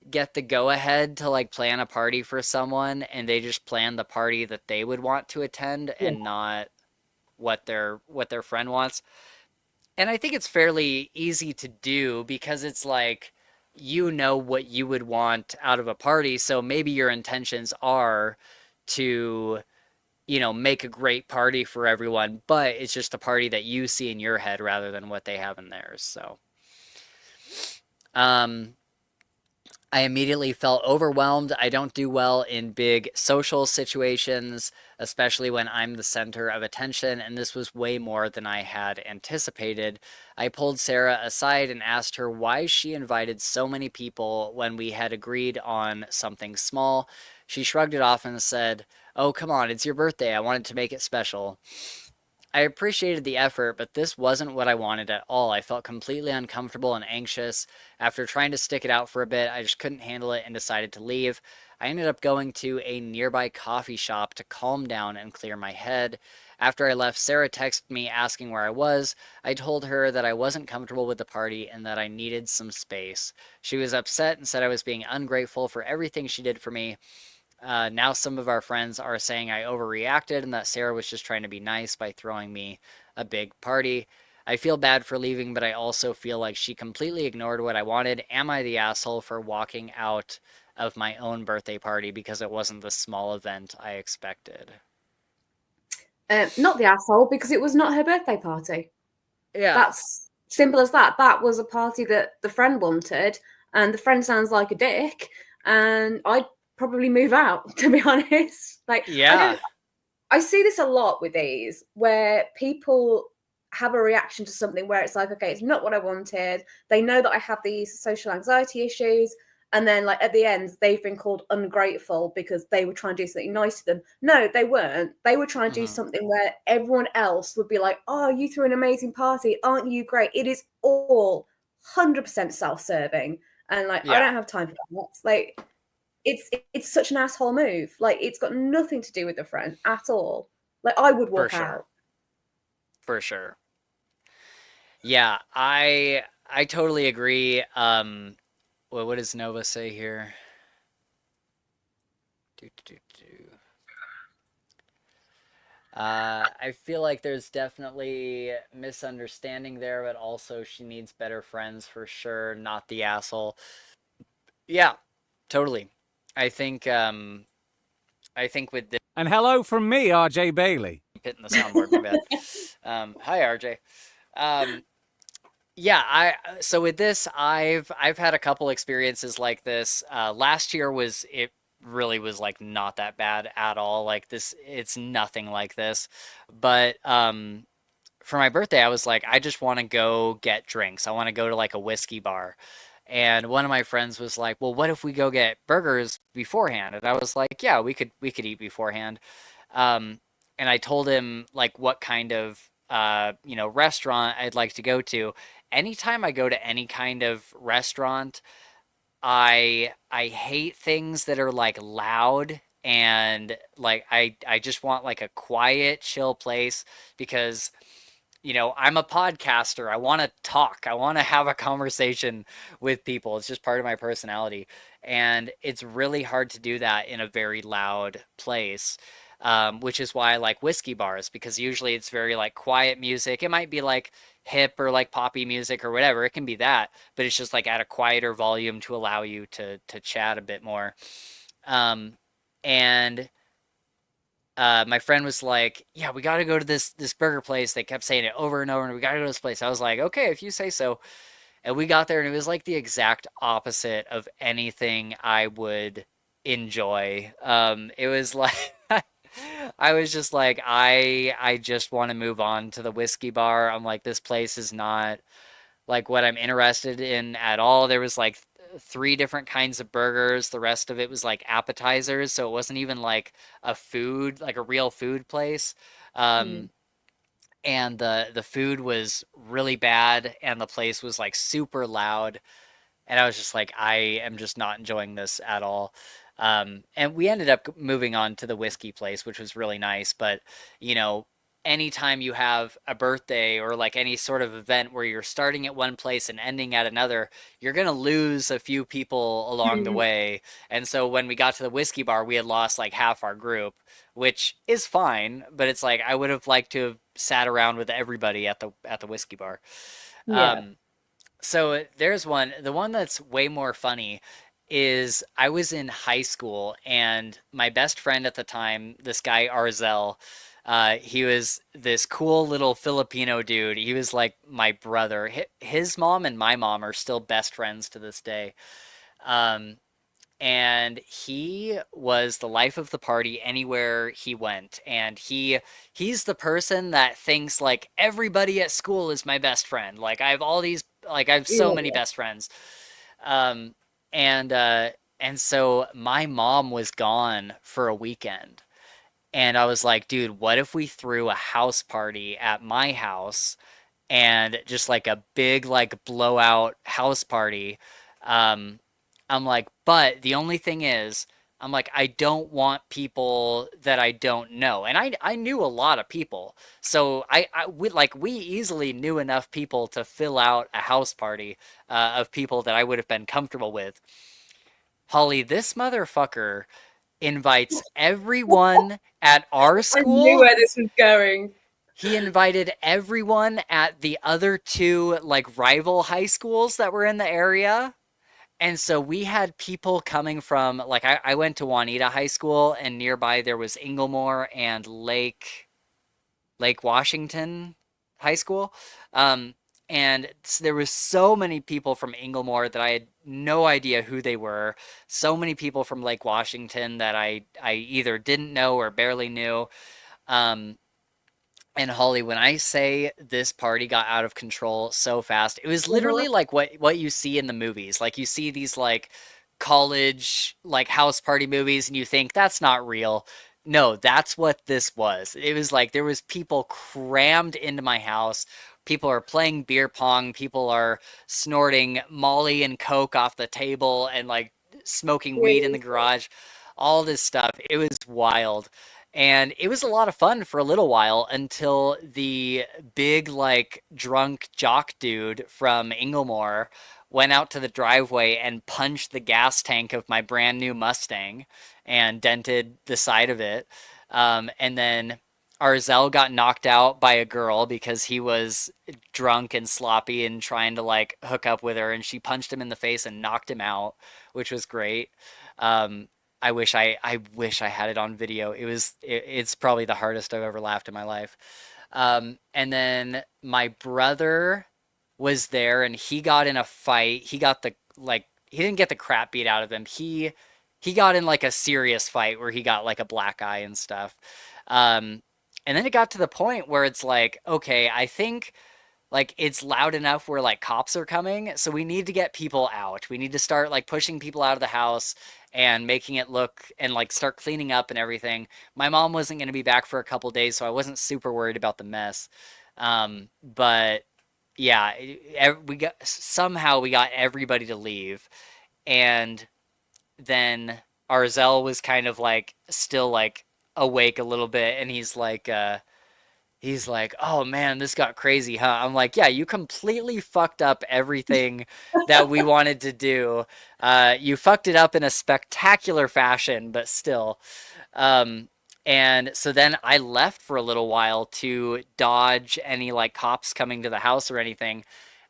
get the go ahead to like plan a party for someone and they just plan the party that they would want to attend Yeah, and not what their friend wants. And I think it's fairly easy to do because it's like you know what you would want out of a party, so maybe your intentions are to make a great party for everyone, but it's just a party that you see in your head rather than what they have in theirs. So, um, I immediately felt overwhelmed. I don't do well in big social situations, especially when I'm the center of attention, and this was way more than I had anticipated. I pulled Sarah aside and asked her why she invited so many people when we had agreed on something small. She shrugged it off and said, "Oh, come on, it's your birthday. I wanted to make it special." I appreciated the effort, but this wasn't what I wanted at all. I felt completely uncomfortable and anxious. After trying to stick it out for a bit, I just couldn't handle it and decided to leave. I ended up going to a nearby coffee shop to calm down and clear my head. After I left, Sarah texted me asking where I was. I told her that I wasn't comfortable with the party and that I needed some space. She was upset and said I was being ungrateful for everything she did for me. Now some of our friends are saying I overreacted and that Sarah was just trying to be nice by throwing me a big party. I feel bad for leaving, but I also feel like she completely ignored what I wanted. Am I the asshole for walking out of my own birthday party because it wasn't the small event I expected? Not the asshole, because it was not her birthday party. Yeah. That's simple as that. That was a party that the friend wanted, and the friend sounds like a dick, and I'd probably move out, to be honest. Like, Yeah. I see this a lot with these where people have a reaction to something where it's like, okay, it's not what I wanted. They know that I have these social anxiety issues. And then, like, at the end, they've been called ungrateful because they were trying to do something nice to them. No, they weren't. They were trying to do something where everyone else would be like, oh, you threw an amazing party. Aren't you great? It is all 100% self-serving. And, like, I Yeah. don't have time for that. It's like, it's such an asshole move. Like, it's got nothing to do with the friend at all. Like, I would For walk sure. out. For sure. Yeah, I totally agree. What does Nova say here? Do, do, do, do. I feel like there's definitely misunderstanding there, but also she needs better friends for sure, not the asshole. Yeah, totally. I think with this And hello from me, RJ Bailey. hitting the soundboard, my bad. Hi RJ. Yeah, so with this, I've had a couple experiences like this. Last year it really was like not that bad at all. Like this, it's nothing like this. But for my birthday, I was like, I just want to go get drinks. I want to go to like a whiskey bar. And one of my friends was like, "Well, what if we go get burgers beforehand?" And I was like, "Yeah, we could eat beforehand." Um, and I told him like what kind of restaurant I'd like to go to. Anytime I go to any kind of restaurant, I hate things that are like loud, and like I just want like a quiet, chill place because I'm a podcaster. I want to talk. I want to have a conversation with people. It's just part of my personality. And it's really hard to do that in a very loud place, which is why I like whiskey bars, because usually it's very like quiet music. It might be like hip or like poppy music or whatever. It can be that, but it's just like at a quieter volume to allow you to chat a bit more. And my friend was like, "Yeah, we got to go to this burger place." They kept saying it over and over, and we got to go to this place. I was like, "Okay, if you say so." And we got there, and it was like the exact opposite of anything I would enjoy. It was like I was just like, I just want to move on to the whiskey bar. I'm like, this place is not like what I'm interested in at all. There was like three different kinds of burgers. The rest of it was like appetizers, so it wasn't even like a food, like a real food place. Um, and the food was really bad, and the place was like super loud. And I was just like, I am just not enjoying this at all. And we ended up moving on to the whiskey place, which was really nice. But, you know, anytime you have a birthday or like any sort of event where you're starting at one place and ending at another, you're going to lose a few people along the way. And so when we got to the whiskey bar, we had lost like half our group, which is fine. But it's like, I would have liked to have sat around with everybody at the whiskey bar. Yeah. So there's one. The one that's way more funny is I was in high school, and my best friend at the time, this guy Arzel, he was this cool little Filipino dude. He was like my brother. His mom and my mom are still best friends to this day. Um, and he was the life of the party anywhere he went. And he's the person that thinks like everybody at school is my best friend. Like I have so many best friends. Um, and so my mom was gone for a weekend. And I was like, dude, what if we threw a house party at my house, and just like a big like blowout house party? Um, I'm like, but the only thing is, I'm like, I don't want people that I don't know. And I knew a lot of people. So we easily knew enough people to fill out a house party of people that I would have been comfortable with. Holly, this motherfucker invites everyone at our I knew school. where this was going. He invited everyone at the other two like rival high schools that were in the area. And so we had people coming from like I went to Juanita High School, and nearby there was Inglemore and Lake Washington High School. Um, and there was so many people from Inglemore that I had no idea who they were. So many people from Lake Washington that I either didn't know or barely knew. Um, and Holly, when I say this party got out of control so fast, it was literally like what you see in the movies. Like you see these like college like house party movies, and you think that's not real. No, that's what this was. It was like there was people crammed into my house. People are playing beer pong. People are snorting Molly and Coke off the table and like smoking weed in the garage. All this stuff. It was wild. And it was a lot of fun for a little while until the big, like, drunk jock dude from Inglemore went out to the driveway and punched the gas tank of my brand new Mustang and dented the side of it. And then Arzel got knocked out by a girl because he was drunk and sloppy and trying to, like, hook up with her. And she punched him in the face and knocked him out, which was great. Um, I wish I had it on video. It's probably the hardest I've ever laughed in my life. And then my brother was there, and he got in a fight. He didn't get the crap beat out of him. He got in like a serious fight where he got like a black eye and stuff. And then it got to the point where it's like, okay, I think like it's loud enough where like cops are coming, so we need to get people out. We need to start like pushing people out of the house and making it look and like start cleaning up and everything. My mom wasn't going to be back for a couple days, so I wasn't super worried about the mess. But yeah, we got everybody to leave, and then Arzel was kind of like still like awake a little bit, and he's like, "Oh man, this got crazy, huh?" I'm like, "Yeah, you completely fucked up everything that we wanted to do. You fucked it up in a spectacular fashion, but still." Um, and so then I left for a little while to dodge any like cops coming to the house or anything.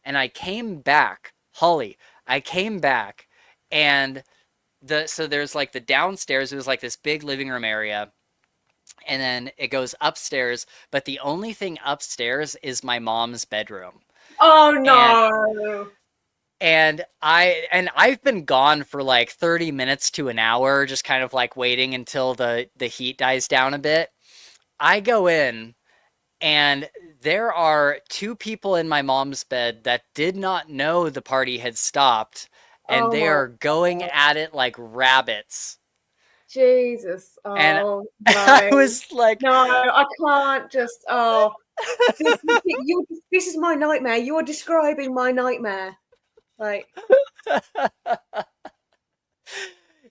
And I came back, Holly, I came back, and so there's like the downstairs, it was like this big living room area, and then it goes upstairs, but the only thing upstairs is my mom's bedroom. Oh And no. I've been gone for like 30 minutes to an hour, just kind of like waiting until the heat dies down a bit. I go in, and there are two people in my mom's bed that did not know the party had stopped, and Oh they my are going God. at it like rabbits. Jesus. And Oh I no. was like, No, I can't just. Oh, this is my nightmare. You are describing my nightmare. Like,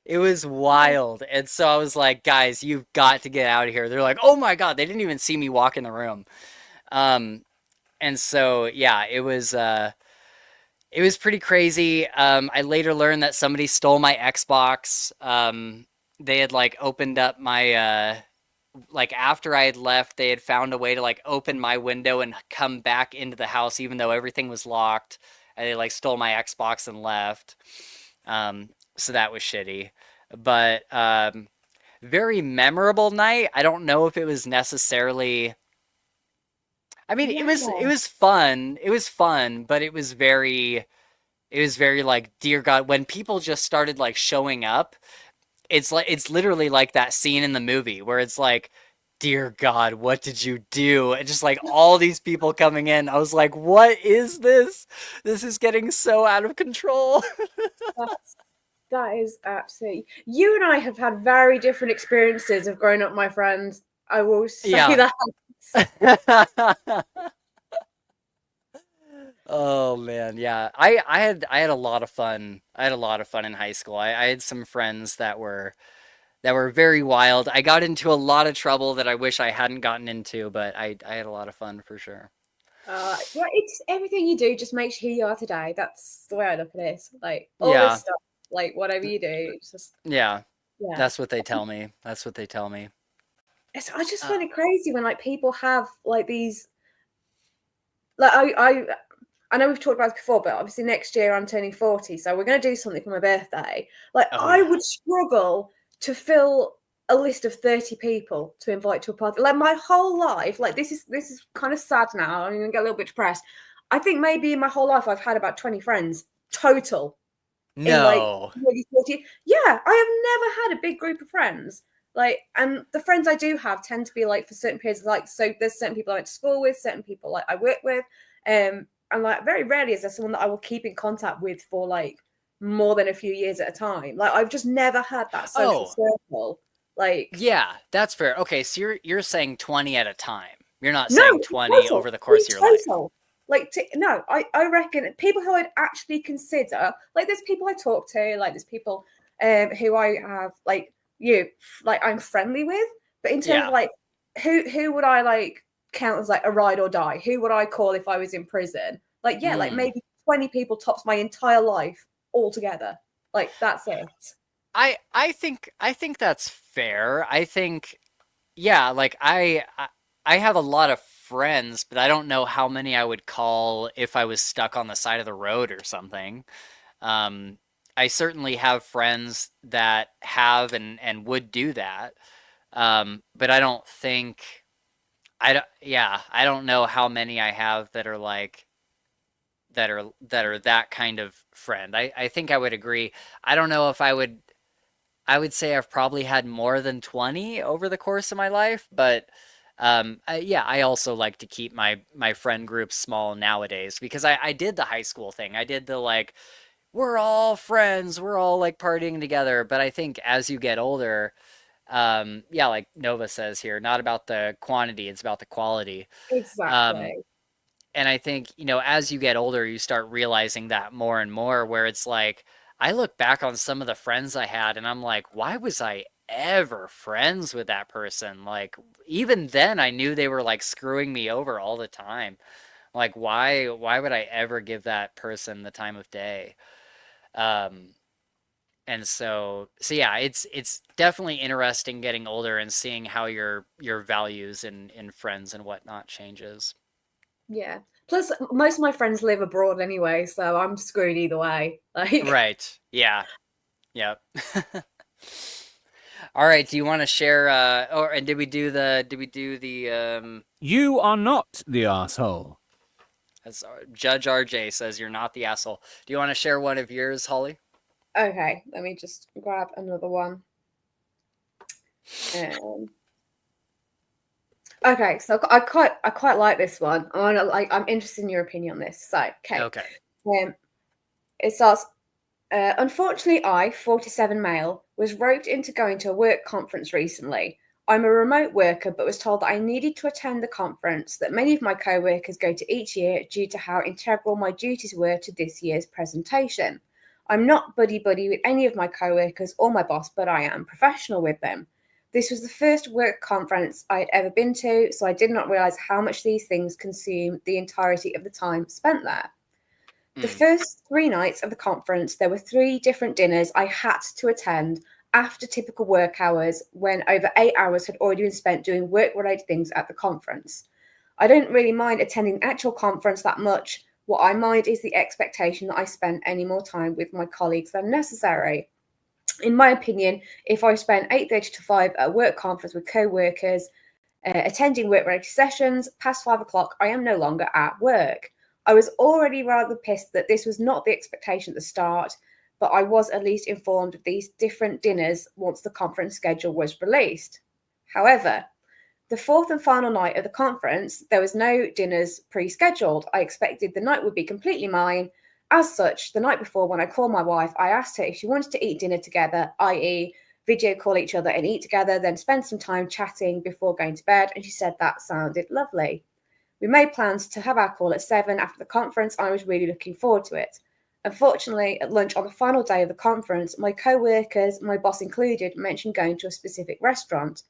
it was wild. And so I was like, guys, you've got to get out of here. They're like, oh my God, they didn't even see me walk in the room. And so, yeah, it was pretty crazy. I later learned that somebody stole my Xbox. They had like opened up my, like after I had left, they had found a way to like open my window and come back into the house, even though everything was locked. And they like stole my Xbox and left. So that was shitty. But very memorable night. I don't know if it was necessarily. I mean, yeah. it was fun. It was fun, but it was very like, dear God, when people just started like showing up, it's literally like that scene in the movie where it's like, dear God, what did you do? And just like all these people coming in, I was like, what is this? This is getting so out of control. That is absolutely. You and I have had very different experiences of growing up, my friend. I will say Yeah. that. Oh man, yeah. I had a lot of fun. I had a lot of fun in high school. I had some friends that were very wild. I got into a lot of trouble that I wish I hadn't gotten into, but I had a lot of fun for sure. Yeah, it's everything you do just makes you who you are today. That's the way I look at it. Like all Yeah. this stuff, like whatever you do, it's just Yeah. yeah. That's what they tell me. That's what they tell me. I just find it crazy when like people have like these. Like I know we've talked about this before, but obviously next year I'm turning 40, so we're going to do something for my birthday. Like Oh, I yeah. would struggle to fill a list of 30 people to invite to a party. Like my whole life, like this is kind of sad now. I'm going to get a little bit depressed. I think maybe in my whole life I've had about 20 friends total. In like No. maybe 40. Yeah, I have never had a big group of friends. Like, and the friends I do have tend to be like for certain periods. Like, so there's certain people I went to school with, certain people like I work with, and like very rarely is there someone that I will keep in contact with for like more than a few years at a time. Like, I've just never had that social circle. Like, Yeah, that's fair. Okay, so you're saying 20 at a time. You're not no, saying 20 total, over the course of your life. total. Like, no, I reckon people who I'd actually consider, like, there's people I talk to, like, there's people who I have, like, like, I'm friendly with, but in terms of, like, who would I, like, count as, like, a ride or die? Who would I call if I was in prison? Like, yeah, like, maybe 20 people tops my entire life altogether. Like, that's it. I think that's fair. I think, yeah, like I have a lot of friends, but I don't know how many I would call if I was stuck on the side of the road or something. I certainly have friends that have and would do that. But I don't think I don't know how many I have that are like that are that kind of friend. I think I would agree. I don't know if I would say I've probably had more than 20 over the course of my life, but Yeah, I also like to keep my friend group small nowadays because I did the high school thing. I did the like, we're all friends, we're all like partying together. But I think as you get older, yeah, like Nova says here, not about the quantity, it's about the quality. Um, Exactly. and I think, as you get older, you start realizing that more and more, where it's like, I look back on some of the friends I had and I'm like, why was I ever friends with that person? Like, even then, I knew they were like screwing me over all the time. Like, why would I ever give that person the time of day? Um, and so yeah, it's definitely interesting getting older and seeing how your values in friends and whatnot changes. Yeah. Plus, most of my friends live abroad anyway, so I'm screwed either way. Like, Right. Yeah. Yep. All right. Do you want to share? And did we do the? You are not the asshole. As Judge RJ says, you're not the asshole. Do you want to share one of yours, Holly? okay, let me just grab another one. Okay, so I quite like this one. I'm interested in your opinion on this. So, okay. Okay. It starts. Unfortunately, I, 47 male, was roped into going to a work conference recently. I'm a remote worker, but was told that I needed to attend the conference that many of my co-workers go to each year due to how integral my duties were to this year's presentation. I'm not buddy-buddy with any of my co-workers or my boss, but I am professional with them. This was the first work conference I had ever been to, so I did not realise how much these things consume the entirety of the time spent there. The first 3 nights of the conference, there were 3 different dinners I had to attend after typical work hours when over 8 hours had already been spent doing work-related things at the conference. I don't really mind attending the actual conference that much. What I mind is the expectation that I spend any more time with my colleagues than necessary. In my opinion, if I spent 8:30 to 5 at a work conference with co-workers, attending work-related sessions past 5 o'clock, I am no longer at work. I was already rather pissed that this was not the expectation at the start, but I was at least informed of these different dinners once the conference schedule was released. However, the 4th and final night of the conference, there was no dinners pre-scheduled. I expected the night would be completely mine. As such, the night before, when I called my wife, I asked her if she wanted to eat dinner together, i.e., video call each other and eat together, then spend some time chatting before going to bed, and she said that sounded lovely. We made plans to have our call at 7 after the conference, and I was really looking forward to it. Unfortunately, at lunch on the final day of the conference, my co-workers, my boss included, mentioned going to a specific restaurant.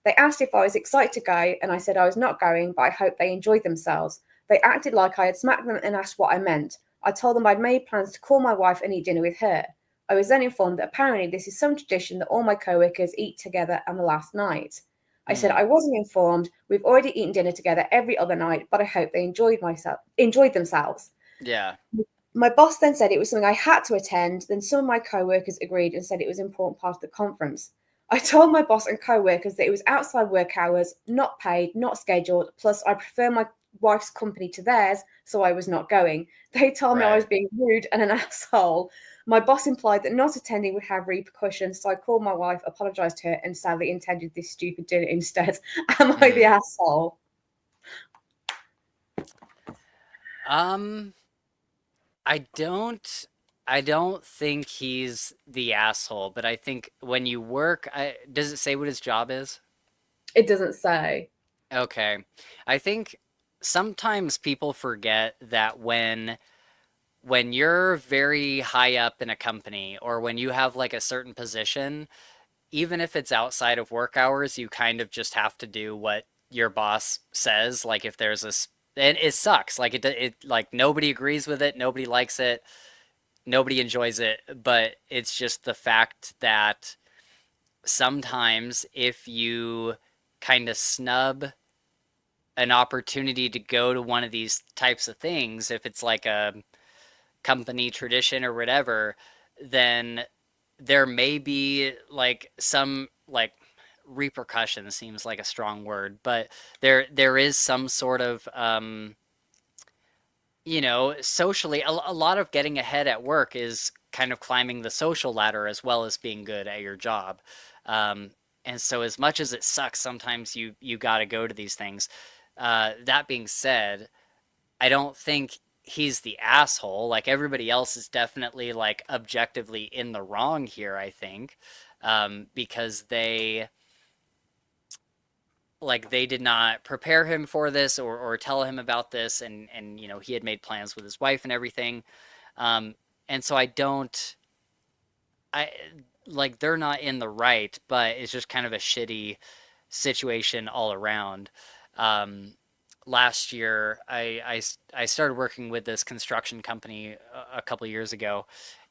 They asked if I was excited to go, and I said I was not going, but I hoped they enjoyed themselves. They acted like I had smacked them and asked what I meant. I told them I'd made plans to call my wife and eat dinner with her. I was then informed that apparently this is some tradition that all my co-workers eat together on the last night. I said I wasn't informed. We've already eaten dinner together every other night, but I hope they enjoyed themselves. Yeah. My boss then said it was something I had to attend. Then some of my co-workers agreed and said it was an important part of the conference. I told my boss and co-workers that it was outside work hours, not paid, not scheduled. Plus, I prefer my wife's company to theirs, so I was not going. They told me I was being rude and an asshole. My boss implied that not attending would have repercussions, so I called my wife, apologised to her, and sadly intended this stupid dinner instead. Am I the asshole? I don't think he's the asshole, but I think when you work, does it say what his job is? It doesn't say. Okay. I think sometimes people forget that when you're very high up in a company or when you have like a certain position, even if it's outside of work hours, you kind of just have to do what your boss says. Like if there's and it sucks. Like it like nobody agrees with it, nobody likes it, nobody enjoys it, but it's just the fact that sometimes if you kind of snub an opportunity to go to one of these types of things, if it's like a company tradition or whatever, then there may be like some like repercussion seems like a strong word, but there is some sort of socially a lot of getting ahead at work is kind of climbing the social ladder as well as being good at your job. And so as much as it sucks, sometimes you got to go to these things. That being said, I don't think he's the asshole. Like everybody else is definitely like objectively in the wrong here, I think, because they did not prepare him for this or tell him about this, and he had made plans with his wife and everything. And so I like they're not in the right, but it's just kind of a shitty situation all around. Um, Last year, I started working with this construction company a couple of years ago,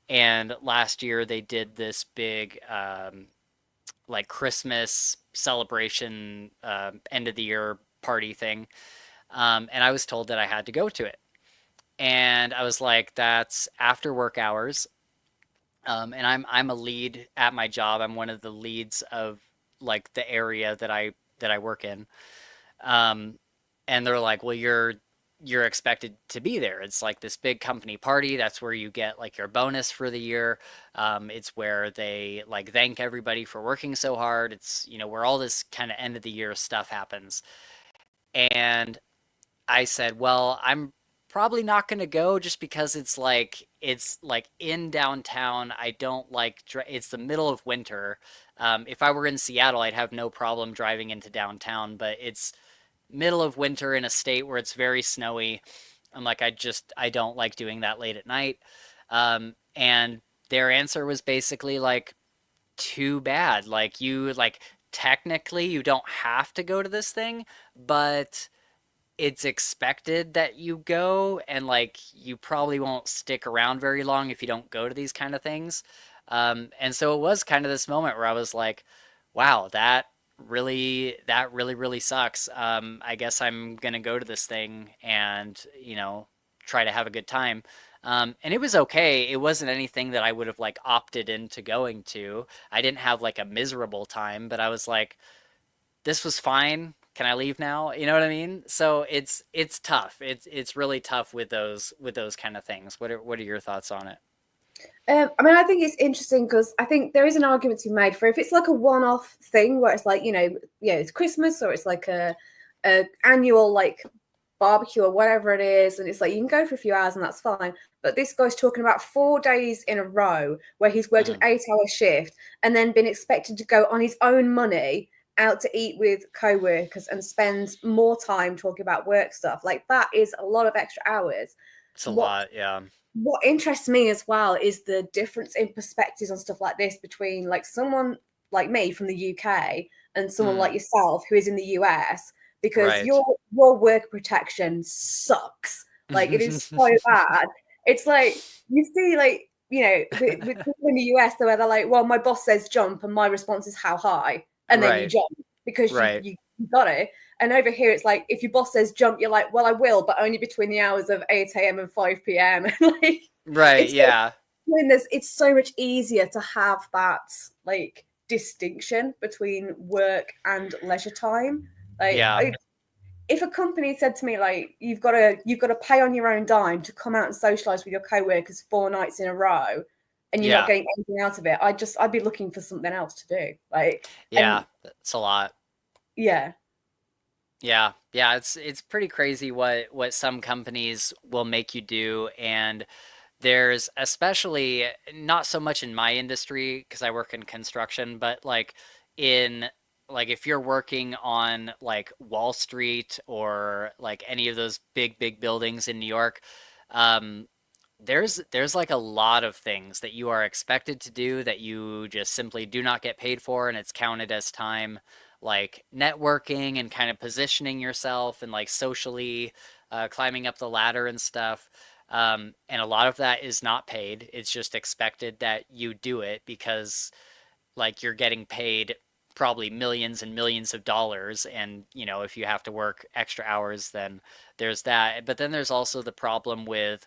and last year they did this big like Christmas celebration, end of the year party thing, and I was told that I had to go to it, and I was like, that's after work hours. And I'm a lead at my job. I'm one of the leads of like the area that I work in. Um, and they're like, "Well, you're expected to be there. It's like this big company party. That's where you get like your bonus for the year. It's where they like thank everybody for working so hard. It's where all this kind of end of the year stuff happens." And I said, "Well, I'm probably not going to go just because it's like in downtown. I don't like it's the middle of winter. If I were in Seattle, I'd have no problem driving into downtown, but it's middle of winter in a state where it's very snowy. I'm like, I don't like doing that late at night." And their answer was basically like, too bad. Like technically you don't have to go to this thing, but it's expected that you go, and like you probably won't stick around very long if you don't go to these kind of things. And so it was kind of this moment where I was like, wow, that really sucks. I guess I'm gonna go to this thing and try to have a good time. And it was okay. It wasn't anything that I would have like opted into going to. I didn't have like a miserable time, but I was like, this was fine. Can I leave now? You know what I mean? So it's tough. It's really tough with those kind of things. What are your thoughts on it? I mean, I think it's interesting because I think there is an argument to be made for if it's like a one-off thing where it's like, it's Christmas or it's like a annual like barbecue or whatever it is, and it's like you can go for a few hours and that's fine. But this guy's talking about 4 days in a row where he's worked an 8-hour shift and then been expected to go on his own money out to eat with co-workers and spend more time talking about work stuff. Like that is a lot of extra hours. It's a lot, yeah. What interests me as well is the difference in perspectives on stuff like this between like someone like me from the UK and someone like yourself who is in the US, because Right. your work protection sucks. Like it is so bad. It's like you see like, with people in the US where they're like, well, my boss says jump and my response is how high, and then you Right. jump because Right. you got it. And over here, it's like, if your boss says jump, you're like, well, I will, but only between the hours of 8 a.m. and 5 p.m. Like, Right, it's yeah. it's so much easier to have that like distinction between work and leisure time. Like, Yeah. if a company said to me like, you've got to pay on your own dime to come out and socialize with your coworkers 4 nights in a row, and you're not Yeah. getting anything out of it, I'd be looking for something else to do. Like, Yeah. It's a lot. yeah. Yeah. Yeah, it's pretty crazy what some companies will make you do, and there's especially not so much in my industry because I work in construction, but in if you're working on like Wall Street or like any of those big buildings in New York, um, there's like a lot of things that you are expected to do that you just simply do not get paid for, and it's counted as time, like networking and kind of positioning yourself and like socially climbing up the ladder and stuff. And a lot of that is not paid. It's just expected that you do it because like you're getting paid probably millions and millions of dollars, and if you have to work extra hours, then there's that. But then there's also the problem with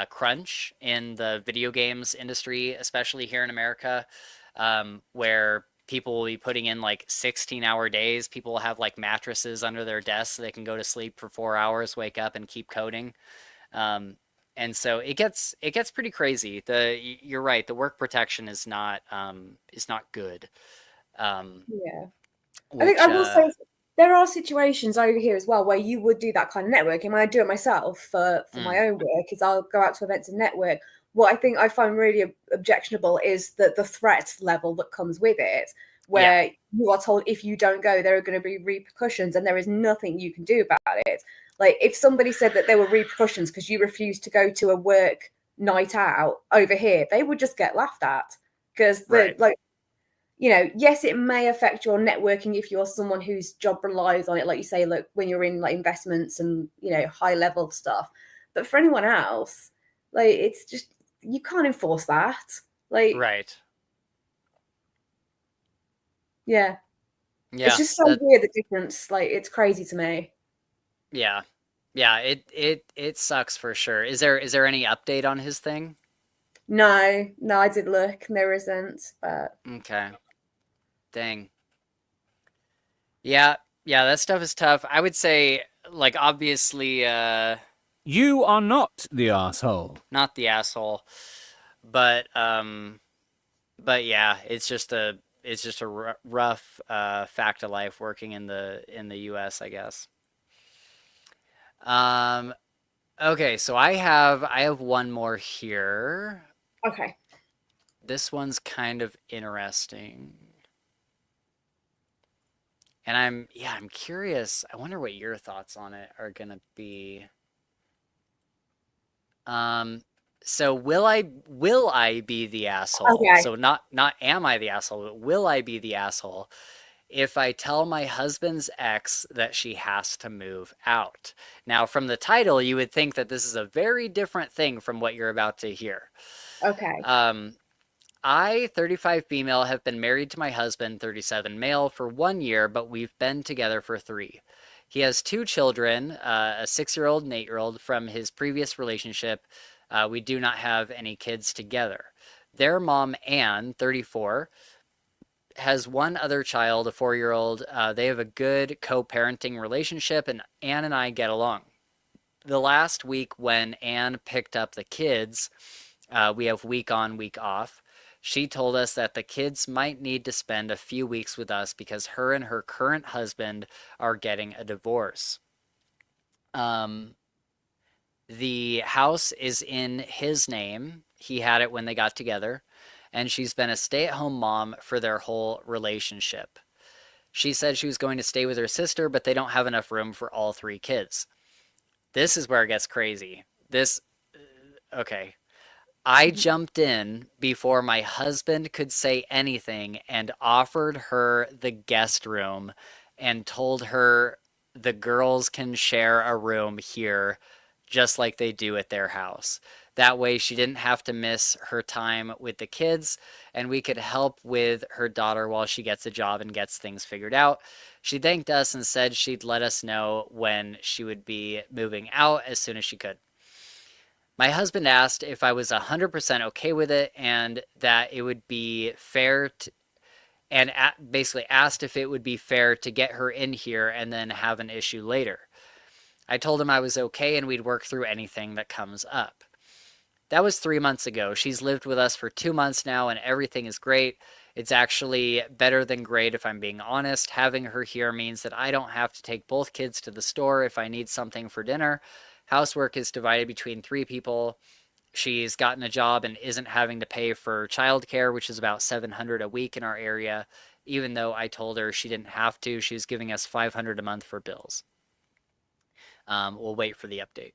crunch in the video games industry, especially here in America, where people will be putting in like 16-hour days. People will have like mattresses under their desks so they can go to sleep for 4 hours, wake up and keep coding. And so it gets pretty crazy. You're right. The work protection is not good. Yeah. I Which think I will say there are situations over here as well where you would do that kind of networking. When I do it myself for my own work, is I'll go out to events and network. What I think I find really objectionable is that the threat level that comes with it, where you are told if you don't go, there are going to be repercussions, and there is nothing you can do about it. Like if somebody said that there were repercussions because you refused to go to a work night out over here, they would just get laughed at because yes, it may affect your networking if you're someone whose job relies on it, like you say, like when you're in like investments and high level stuff. But for anyone else, like it's just you can't enforce that. Like right. yeah, Yeah. it's just so weird the difference. Like it's crazy to me. Yeah. Yeah, it sucks for sure. Is there any update on his thing? No, I did look, and there isn't. But Okay. Dang. Yeah, that stuff is tough. I would say, like, obviously, You are not the asshole. not the asshole, but yeah, it's just a rough fact of life working in the U.S., I guess. Okay, so I have one more here. okay, This one's kind of interesting. And I'm curious. I wonder what your thoughts on it are gonna be. So will I be the asshole? okay, So not am I the asshole, but will I be the asshole if I tell my husband's ex that she has to move out? Now, from the title, you would think that this is a very different thing from what you're about to hear. okay. I, 35 female, have been married to my husband, 37 male, for 1 year, but we've been together for 3. He has 2 children, a 6-year-old and 8-year-old from his previous relationship. We do not have any kids together. Their mom, Anne, 34, has 1 other child, a 4-year-old. They have a good co-parenting relationship, and Anne and I get along. The last week when Anne picked up the kids, we have week on, week off. She told us that the kids might need to spend a few weeks with us because her and her current husband are getting a divorce. The house is in his name. He had it when they got together, and she's been a stay-at-home mom for their whole relationship. She said she was going to stay with her sister, but they don't have enough room for all 3 kids. This is where it gets crazy. Okay. I jumped in before my husband could say anything and offered her the guest room and told her the girls can share a room here just like they do at their house. That way she didn't have to miss her time with the kids, and we could help with her daughter while she gets a job and gets things figured out. She thanked us and said she'd let us know when she would be moving out as soon as she could. My husband asked if I was 100% okay with it and that it would be fair basically asked if it would be fair to get her in here and then have an issue later. I told him I was okay and we'd work through anything that comes up. That was 3 months ago. She's lived with us for 2 months now and everything is great. It's actually better than great if I'm being honest. Having her here means that I don't have to take both kids to the store if I need something for dinner. Housework is divided between 3 people. She's gotten a job and isn't having to pay for childcare, which is about $700 a week in our area. Even though I told her she didn't have to, she was giving us $500 a month for bills. We'll wait for the update.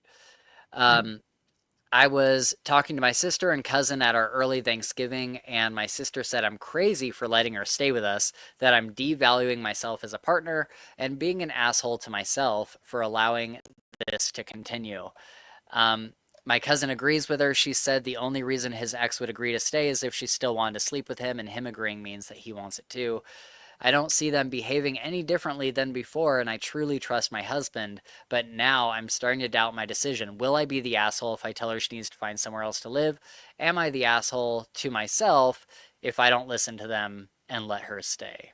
I was talking to my sister and cousin at our early Thanksgiving, and my sister said I'm crazy for letting her stay with us, that I'm devaluing myself as a partner, and being an asshole to myself for allowing this to continue. My cousin agrees with her. She said the only reason his ex would agree to stay is if she still wanted to sleep with him, and him agreeing means that he wants it too. I don't see them behaving any differently than before, and I truly trust my husband, but now I'm starting to doubt my decision. Will I be the asshole if I tell her she needs to find somewhere else to live? Am I the asshole to myself if I don't listen to them and let her stay?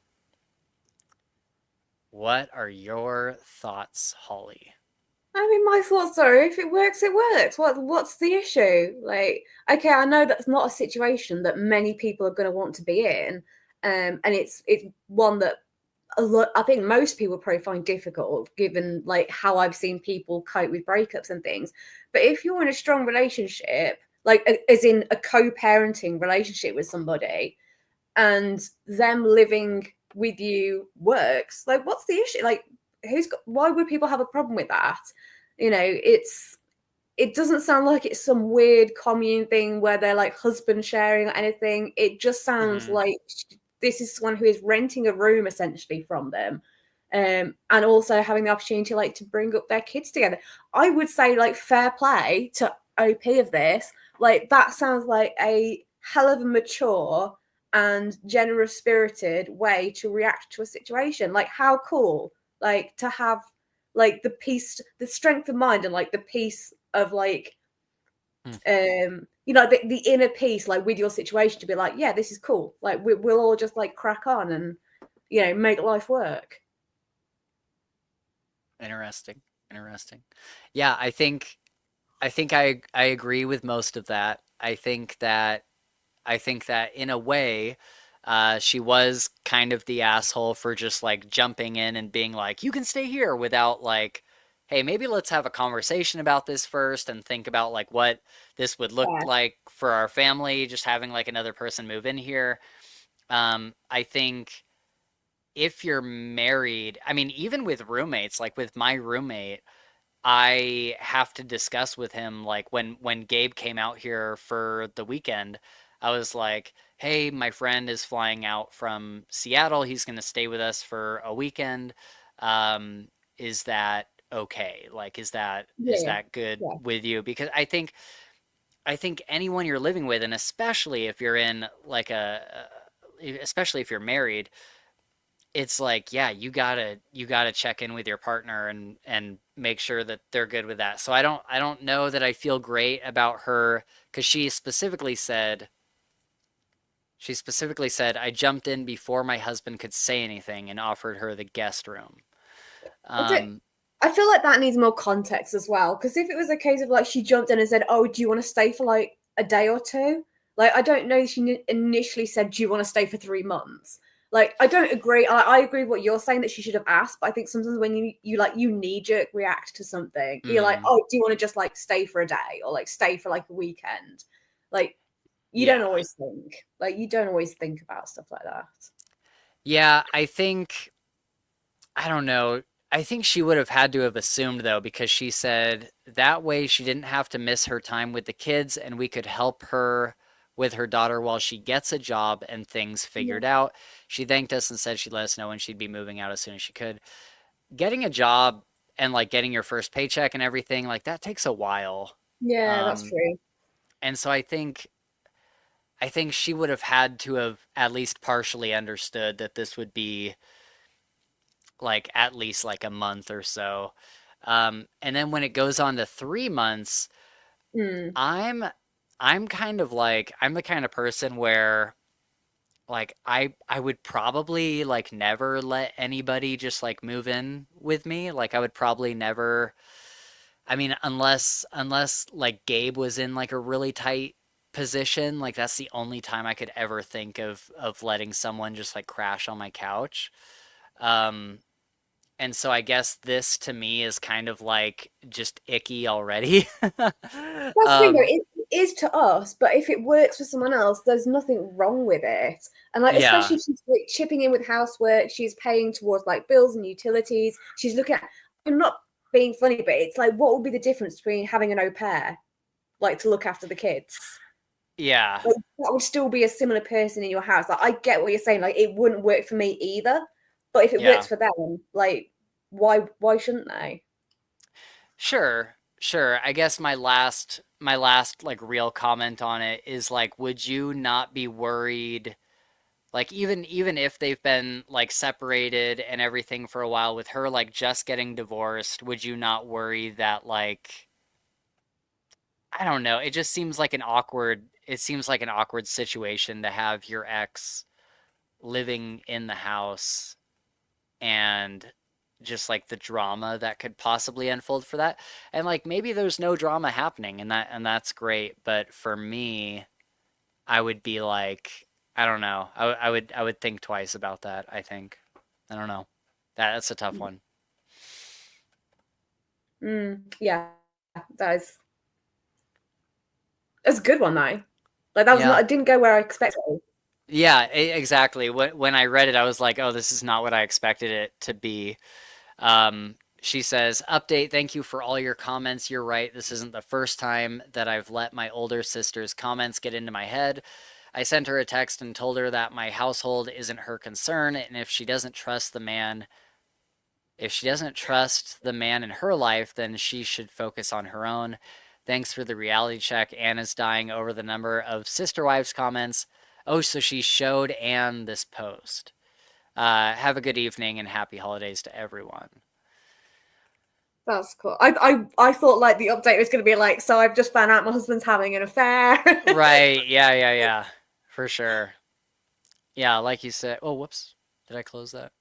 What are your thoughts, Holly? I mean, my thoughts are, if it works, it works. What's the issue? Like, okay, I know that's not a situation that many people are going to want to be in, and it's one that I think most people probably find difficult, given like how I've seen people cope with breakups and things. But if you're in a strong relationship, like as in a co-parenting relationship with somebody, and them living with you works, like what's the issue? Like why would people have a problem with that? You know, it doesn't sound like it's some weird commune thing where they're like husband sharing or anything. It just sounds like this is someone who is renting a room essentially from them, and also having the opportunity like to bring up their kids together. I would say like fair play to OP of this. Like that sounds like a hell of a mature and generous spirited way to react to a situation. Like how cool, like to have like the peace, the strength of mind, and like the peace of like you know, the inner peace like with your situation, to be like, yeah, this is cool, like we'll all just like crack on and, you know, make life work. Interesting. Yeah, I think I agree with most of that. I think that in a way, she was kind of the asshole for just like jumping in and being like, you can stay here, without like, hey, maybe let's have a conversation about this first and think about like what this would look like for our family, just having like another person move in here. I think if you're married, I mean, even with roommates, like with my roommate, I have to discuss with him, like when Gabe came out here for the weekend, I was like, "Hey, my friend is flying out from Seattle. He's going to stay with us for a weekend. Is that okay? Like, is that good with you?" Because I think anyone you're living with, and especially if you're in like especially if you're married, it's like, yeah, you gotta check in with your partner and make sure that they're good with that. So I don't know that I feel great about her, because she specifically said, I jumped in before my husband could say anything and offered her the guest room. I feel like that needs more context as well, because if it was a case of like she jumped in and said, oh, do you want to stay for like a day or two, like I don't know, she initially said, do you want to stay for 3 months? Like, I don't agree. I agree with what you're saying, that she should have asked. But I think sometimes when you like, you knee-jerk react to something, you're like, oh, do you want to just like stay for a day or like stay for like a weekend? Like, you don't always think about stuff like that. Yeah, I don't know. I think she would have had to have assumed, though, because she said that way she didn't have to miss her time with the kids, and we could help her with her daughter while she gets a job and things figured out. She thanked us and said she'd let us know when she'd be moving out as soon as she could. Getting a job and like getting your first paycheck and everything, like that takes a while. Yeah, that's true. And so I think she would have had to have at least partially understood that this would be like at least like a month or so. And then when it goes on to 3 months, I'm kind of like, I'm the kind of person where like I would probably like never let anybody just like move in with me. Like I would probably never, I mean, unless like Gabe was in like a really tight position, like that's the only time I could ever think of letting someone just like crash on my couch. And so I guess this to me is kind of like just icky already. That's the thing, though. It is to us, but if it works for someone else, there's nothing wrong with it. And like, especially if she's like chipping in with housework, she's paying towards like bills and utilities. She's looking at. I'm not being funny, but it's like, what would be the difference between having an au pair, like to look after the kids? Yeah, like, that would still be a similar person in your house. Like, I get what you're saying. Like, it wouldn't work for me either. But if it works for them, like, why shouldn't they? Sure. I guess my last like real comment on it is like, would you not be worried, like even if they've been like separated and everything for a while, with her like just getting divorced, would you not worry that like, I don't know, it just seems like an awkward situation to have your ex living in the house, and just like the drama that could possibly unfold for that. And like maybe there's no drama happening, and that's great, but for me, I would be like, I don't know. I would think twice about that, I think. I don't know. That's a tough one. Yeah, that's a good one though. Like that was Yeah. not. It didn't go where I expected. Yeah, exactly. When I read it, I was like, "Oh, this is not what I expected it to be." She says, "Update, thank you for all your comments. You're right. This isn't the first time that I've let my older sister's comments get into my head. I sent her a text and told her that my household isn't her concern, and if she doesn't trust the man in her life, then she should focus on her own. Thanks for the reality check. Anna's dying over the number of sister wives comments. Oh, so she showed Anne this post. Have a good evening and happy holidays to everyone." That's cool. I thought like the update was going to be like, so I've just found out my husband's having an affair. Right. Yeah. For sure. Yeah, like you said. Oh, whoops. Did I close that?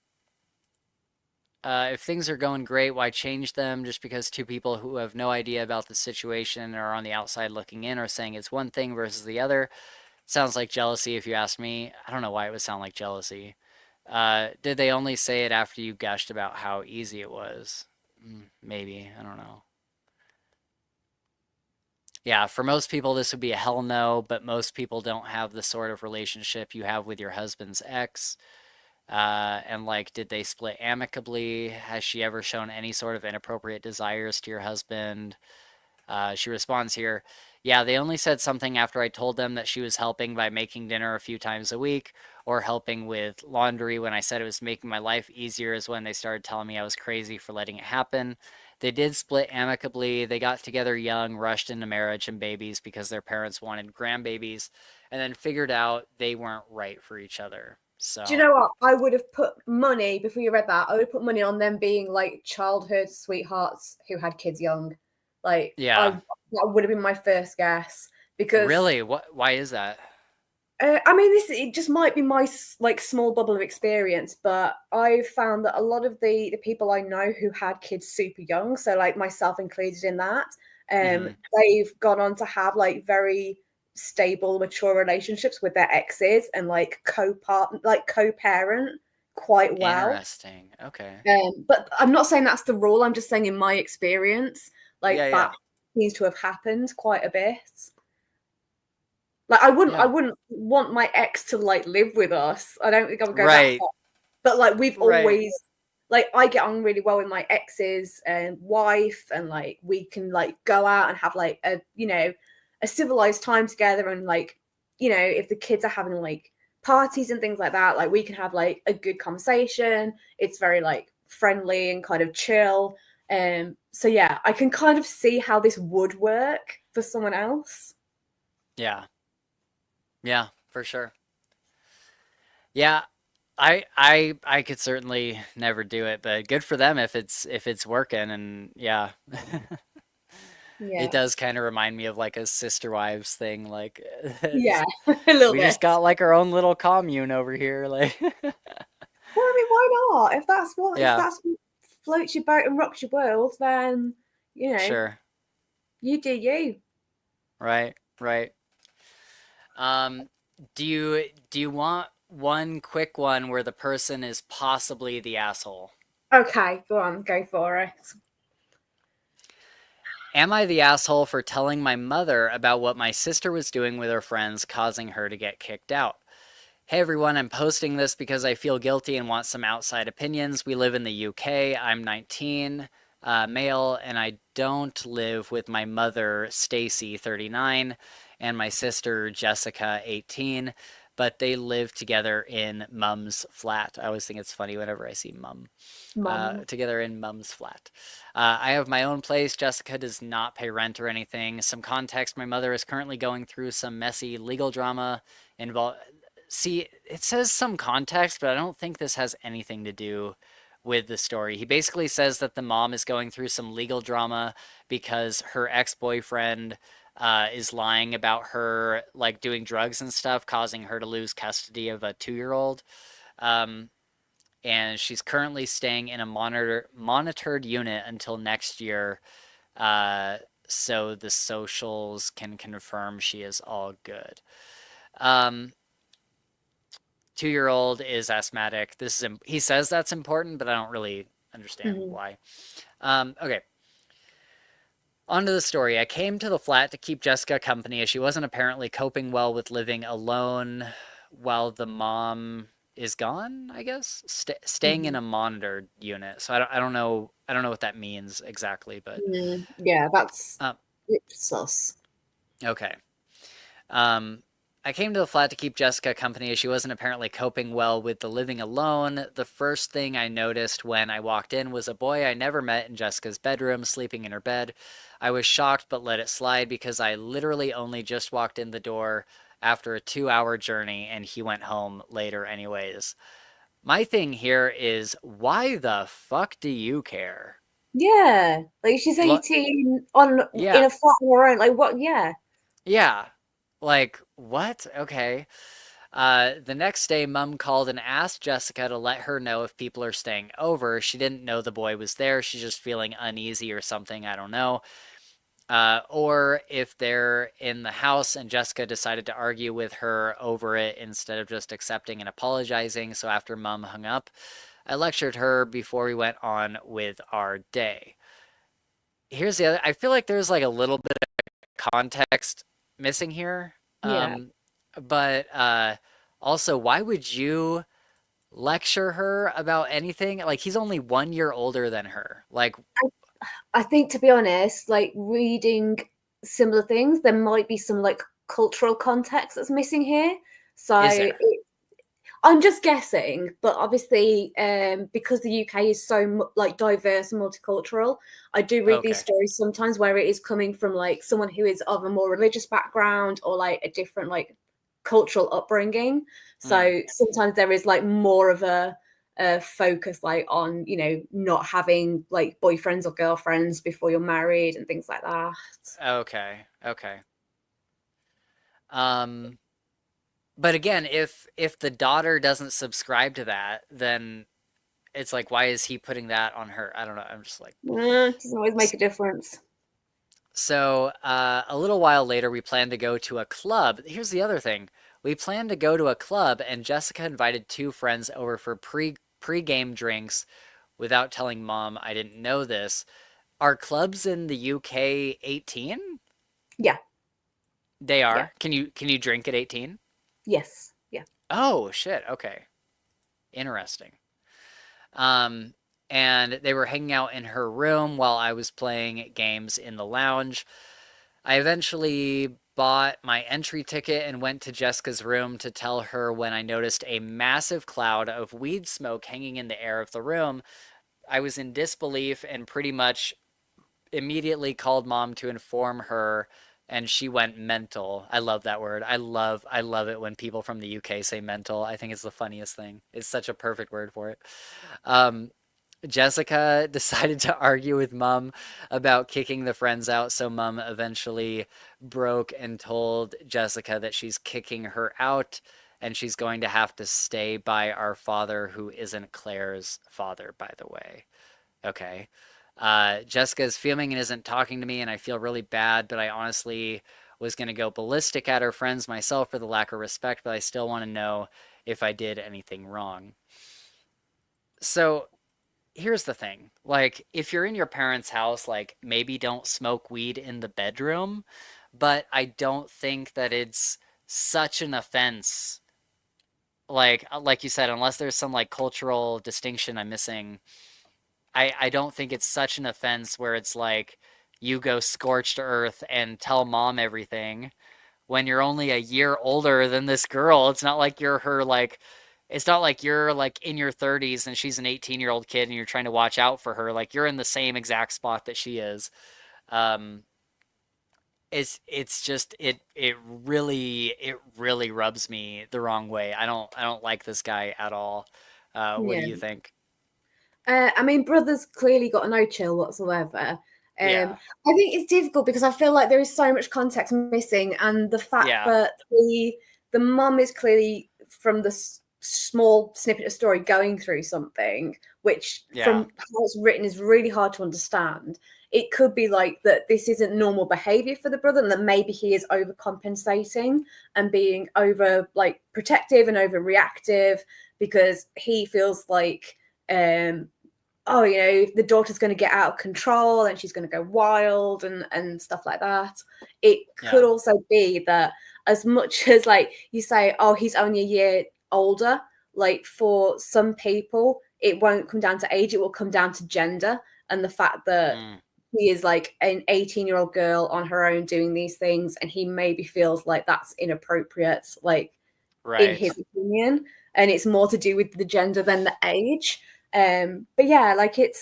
If things are going great, why change them just because two people who have no idea about the situation or are on the outside looking in are saying it's one thing versus the other? Sounds like jealousy if you ask me. I don't know why it would sound like jealousy. Did they only say it after you gushed about how easy it was? Maybe. I don't know. Yeah, for most people, this would be a hell no, but most people don't have the sort of relationship you have with your husband's ex. And like, did they split amicably? Has she ever shown any sort of inappropriate desires to your husband? She responds here, yeah, they only said something after I told them that she was helping by making dinner a few times a week or helping with laundry. When I said it was making my life easier is when they started telling me I was crazy for letting it happen. They did split amicably. They got together young, rushed into marriage and babies because their parents wanted grandbabies, and then figured out they weren't right for each other. So, Do you know what? I would have put money before you read that. I would have put money on them being like childhood sweethearts who had kids young. Like yeah. that would have been my first guess because Really? Why is that? I mean, it just might be my like small bubble of experience, but I've found that a lot of the people I know who had kids super young, so like myself included in that, Mhm. they've gone on to have like very stable, mature relationships with their exes and like co-parent quite well. Interesting. Okay. But I'm not saying that's the rule. I'm just saying in my experience, Yeah, like yeah. that seems to have happened quite a bit. Like I Yeah. wouldn't want my ex to like live with us. I don't think I would go that Right. far. But like we've Right. always like I get on really well with my ex's wife, and like we can like go out and have like a civilized time together, and like if the kids are having like parties and things like that, like we can have like a good conversation. It's very like friendly and kind of chill. So yeah, I can kind of see how this would work for someone else. Yeah. Yeah, for sure. Yeah, I could certainly never do it, but good for them if it's working and yeah. It Yeah. does kind of remind me of like a sister wives thing like Yeah, just a little we bit. just got like our own little commune over here like Well, I mean, why not? If yeah, that's what floats your boat and rocks your world, then sure. you do you. Right. Right. Um, do you want one quick one where the person is possibly the asshole? Okay, go on, go for it. Am I the asshole for telling my mother about what my sister was doing with her friends, causing her to get kicked out? Hey everyone, I'm posting this because I feel guilty and want some outside opinions. We live in the UK. I'm 19, male, and I don't live with my mother, Stacy, 39, and my sister, Jessica, 18, but they live together in Mum's flat. I always think it's funny whenever I see Mum. Mum. Together in Mum's flat. I have my own place. Jessica does not pay rent or anything. Some context, my mother is currently going through some messy legal drama involved. See, it says some context, but I don't think this has anything to do with the story. He basically says that the mom is going through some legal drama because her ex-boyfriend is lying about her like doing drugs and stuff, causing her to lose custody of a 2-year-old. And she's currently staying in a monitored unit until next year, so the socials can confirm she is all good. Um, 2-year-old is asthmatic. He says that's important, but I don't really understand why. Okay. On to the story. I came to the flat to keep Jessica company as she wasn't apparently coping well with living alone while the mom is gone, I guess. Staying in a monitored unit. So I don't know what that means exactly, but yeah, that's it's sus. okay. I came to the flat to keep Jessica company as she wasn't apparently coping well with the living alone. The first thing I noticed when I walked in was a boy I never met in Jessica's bedroom, sleeping in her bed. I was shocked but let it slide because I literally only just walked in the door after a 2-hour journey and he went home later anyways. My thing here is, why the fuck do you care? Yeah, like she's 18 in a flat on her own. Like what? Yeah. Yeah. Like, what? Okay. The next day, Mum called and asked Jessica to let her know if people are staying over. She didn't know the boy was there. She's just feeling uneasy or something. I don't know. Or if they're in the house and Jessica decided to argue with her over it instead of just accepting and apologizing. So after Mum hung up, I lectured her before we went on with our day. Here's the other. I feel like there's like a little bit of context missing here. But also, why would you lecture her about anything? Like, he's only 1 year older than her. Like, I think, to be honest, like reading similar things, there might be some like cultural context that's missing here. So I'm just guessing, but obviously, because the UK is so like diverse and multicultural, I do read these stories sometimes where it is coming from like someone who is of a more religious background or like a different like cultural upbringing. So sometimes there is like more of a focus like on, you know, not having like boyfriends or girlfriends before you're married and things like that. Okay. But again, if the daughter doesn't subscribe to that, then it's like, why is he putting that on her? I don't know. I'm just like, it doesn't always make a difference. So a little while later, we planned to go to a club. Here's the other thing. We planned to go to a club, and Jessica invited 2 friends over for pre-game drinks without telling Mom I didn't know this. Are clubs in the UK 18? Yeah. They are? Yeah. Can you drink at 18? Yes. Yeah. Oh, shit. Okay. Interesting. And they were hanging out in her room while I was playing games in the lounge. I eventually bought my entry ticket and went to Jessica's room to tell her when I noticed a massive cloud of weed smoke hanging in the air of the room. I was in disbelief and pretty much immediately called Mom to inform her, and she went mental. I love that word. I love it when people from the UK say mental. I think it's the funniest thing. It's such a perfect word for it. Jessica decided to argue with Mom about kicking the friends out, so Mom eventually broke and told Jessica that she's kicking her out and she's going to have to stay by our father, who isn't Claire's father, by the way. Okay. Jessica's fuming and isn't talking to me, and I feel really bad, but I honestly was going to go ballistic at her friends myself for the lack of respect, but I still want to know if I did anything wrong. So here's the thing. Like, if you're in your parents' house, like, maybe don't smoke weed in the bedroom, but I don't think that it's such an offense. Like you said, unless there's some like cultural distinction I'm missing, I don't think it's such an offense where it's like you go scorched earth and tell Mom everything when you're only a year older than this girl. It's not like you're her like, it's not like you're like in your 30s and she's an 18-year-old kid and you're trying to watch out for her. Like, you're in the same exact spot that she is. It's just it really rubs me the wrong way. I don't like this guy at all. What do you think? I mean, brother's clearly got no chill whatsoever. Yeah. I think it's difficult because I feel like there is so much context missing, and the fact that the mum is clearly, from the small snippet of story, going through something which from how it's written is really hard to understand. it could be like that this isn't normal behavior for the brother, and that maybe he is overcompensating and being over like protective and overreactive because he feels like oh, you know, the daughter's going to get out of control and she's going to go wild and stuff like that. It could also be that as much as like you say, oh, he's only a year older, like for some people, it won't come down to age, it will come down to gender and the fact that he is like an 18-year-old girl on her own doing these things, and he maybe feels like that's inappropriate, like in his opinion, and it's more to do with the gender than the age. But yeah, like it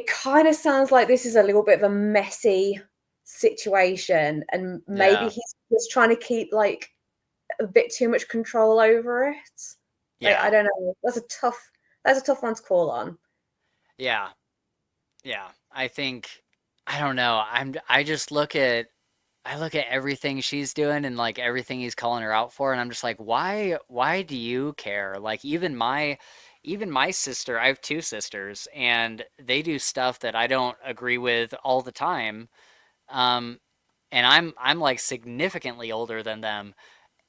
kind of sounds like this is a little bit of a messy situation, and maybe he's just trying to keep like a bit too much control over it. Like, I don't know. That's a tough one to call on. Yeah. I think, I don't know. I just look at everything she's doing and like everything he's calling her out for, and I'm just like, why do you care? Like even my sister, I have two sisters, and they do stuff that I don't agree with all the time. And I'm like significantly older than them.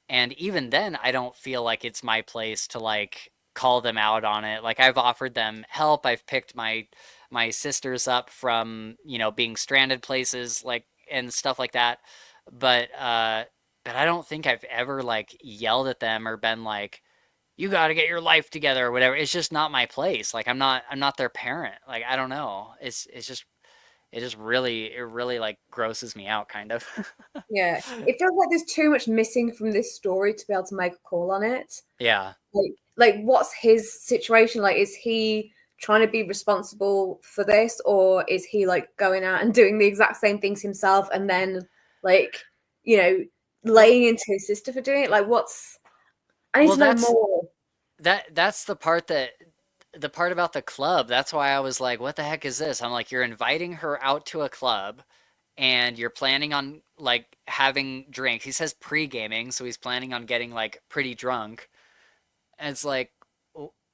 And even then I don't feel like it's my place to like call them out on it. Like I've offered them help. I've picked my sisters up from, you know, being stranded places like and stuff like that. But I don't think I've ever like yelled at them or been like, you got to get your life together or whatever. It's just not my place. Like I'm not their parent. Like I don't know. It really like grosses me out kind of. Yeah. It feels like there's too much missing from this story to be able to make a call on it. Yeah. Like what's his situation? Like, is he trying to be responsible for this, or is he like going out and doing the exact same things himself and then like, you know, laying into his sister for doing it? Like I need to know more. That's the part about the club. That's why I was like, what the heck is this? I'm like, you're inviting her out to a club and you're planning on like having drinks. He says pre-gaming, so he's planning on getting like pretty drunk. And it's like,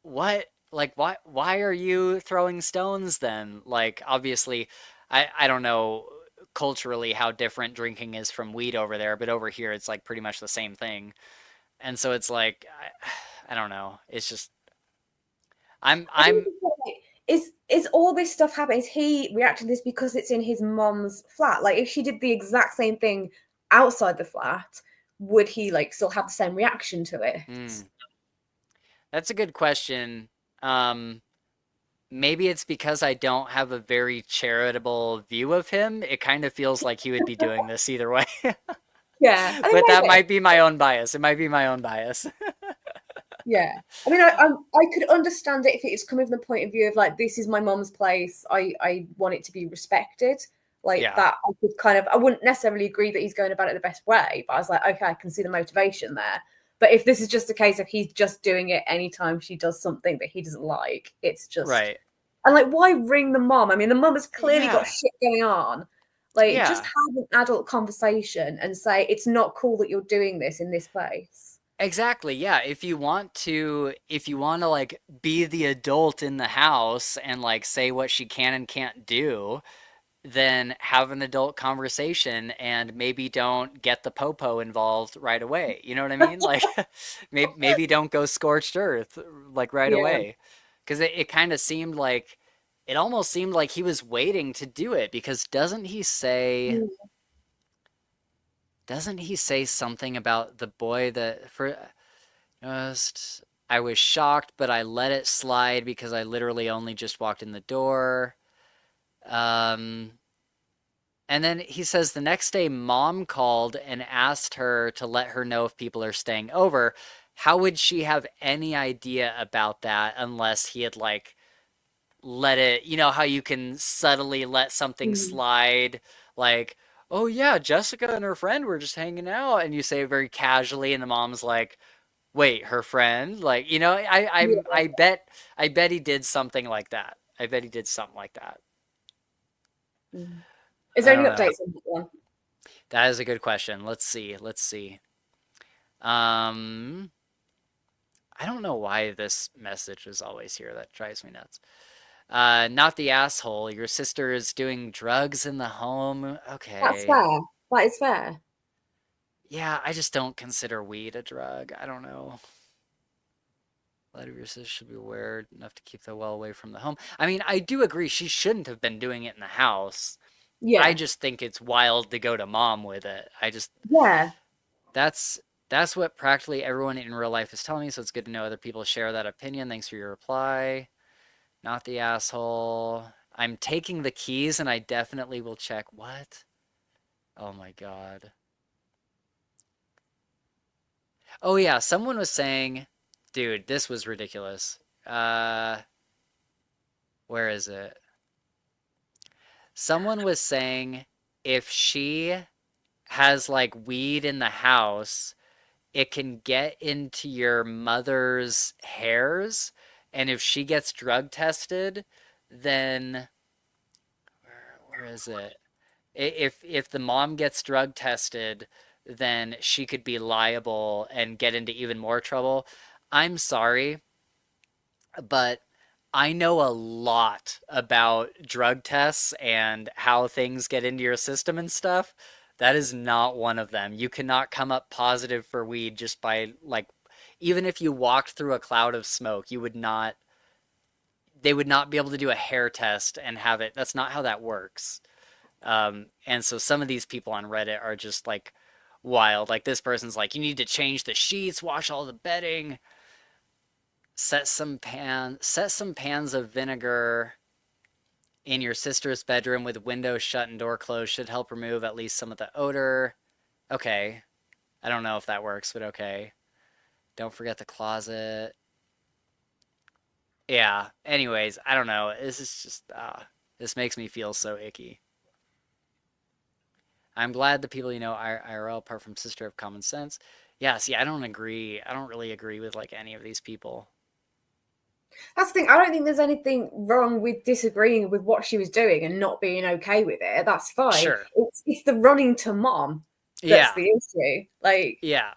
what? Like, why are you throwing stones then? Like, obviously, I don't know culturally how different drinking is from weed over there, but over here it's like pretty much the same thing. And so it's like, I don't know. It's just, Is all this stuff happening? Is he reacting to this because it's in his mom's flat? Like, if she did the exact same thing outside the flat, would he like still have the same reaction to it? That's a good question. Maybe it's because I don't have a very charitable view of him. It kind of feels like he would be doing this either way. Yeah. But that might be my own bias. It might be my own bias. Yeah. I mean, I could understand it if it's coming from the point of view of like, this is my mom's place. I want it to be respected. Like that, I wouldn't necessarily agree that he's going about it the best way, but I was like, okay, I can see the motivation there. But if this is just a case of he's just doing it anytime she does something that he doesn't like, it's just right. And like, why ring the mom? I mean, the mom has clearly got shit going on. Like, just have an adult conversation and say it's not cool that you're doing this in this place. Exactly. Yeah. If you want to like be the adult in the house and like say what she can and can't do, then have an adult conversation and maybe don't get the popo involved right away. You know what I mean? Like maybe don't go scorched earth like right away. Because it kind of seemed like, it almost seemed like he was waiting to do it, because doesn't he say something about the boy that I was shocked, but I let it slide because I literally only just walked in the door. And then he says the next day mom called and asked her to let her know if people are staying over. How would she have any idea about that unless he had like let it, you know how you can subtly let something slide, like, oh yeah, Jessica and her friend were just hanging out, and you say it very casually and the mom's like, wait, her friend? Like, you know, I bet he did something like that. I bet he did something like that. Is there any updates on that one? That is a good question. Let's see. I don't know why this message is always here. That drives me nuts. Not the asshole. Your sister is doing drugs in the home. Okay. That's fair. That is fair. Yeah, I just don't consider weed a drug. I don't know. Light of your sister should be aware enough to keep them well away from the home. I mean, I do agree she shouldn't have been doing it in the house. Yeah. I just think it's wild to go to mom with it. Yeah. That's what practically everyone in real life is telling me, so it's good to know other people share that opinion. Thanks for your reply. Not the asshole. I'm taking the keys and I definitely will check. What? Oh my god. Oh yeah, someone was saying, dude, this was ridiculous. Where is it? Someone was saying if she has like weed in the house, it can get into your mother's hairs, and if she gets drug tested, then where is it? If the mom gets drug tested, then she could be liable and get into even more trouble. I'm sorry, but I know a lot about drug tests and how things get into your system and stuff. That is not one of them. You cannot come up positive for weed just by, like, even if you walked through a cloud of smoke, they would not be able to do a hair test and have it. That's not how that works. And so some of these people on Reddit are just like wild. Like this person's like, you need to change the sheets, wash all the bedding, set some pans of vinegar in your sister's bedroom with windows shut and door closed should help remove at least some of the odor. Okay. I don't know if that works, but okay. Don't forget the closet. Yeah. Anyways, I don't know. This is just, this makes me feel so icky. I'm glad the people you know IRL, apart from sister, have common sense. Yeah, see, I don't agree. I don't really agree with like any of these people. That's the thing. I don't think there's anything wrong with disagreeing with what she was doing and not being okay with it. That's fine. Sure. It's the running to mom that's the issue. Like, yeah.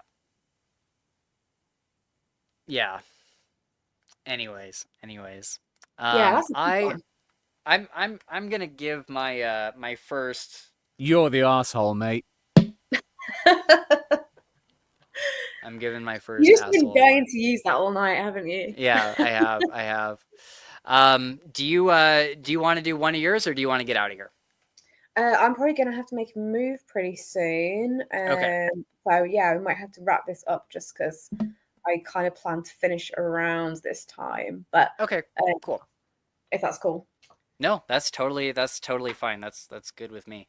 Anyways. Yeah, that's a good one. I'm gonna give my my first. You're the asshole, mate. I'm giving my first. You've just been asshole. going to use that all night, haven't you? Yeah, I have. Do you want to do one of yours, or do you want to get out of here? I'm probably going to have to make a move pretty soon. Okay. So yeah, we might have to wrap this up just because I kind of plan to finish around this time. But okay, cool. If that's cool. No, that's totally fine. That's good with me.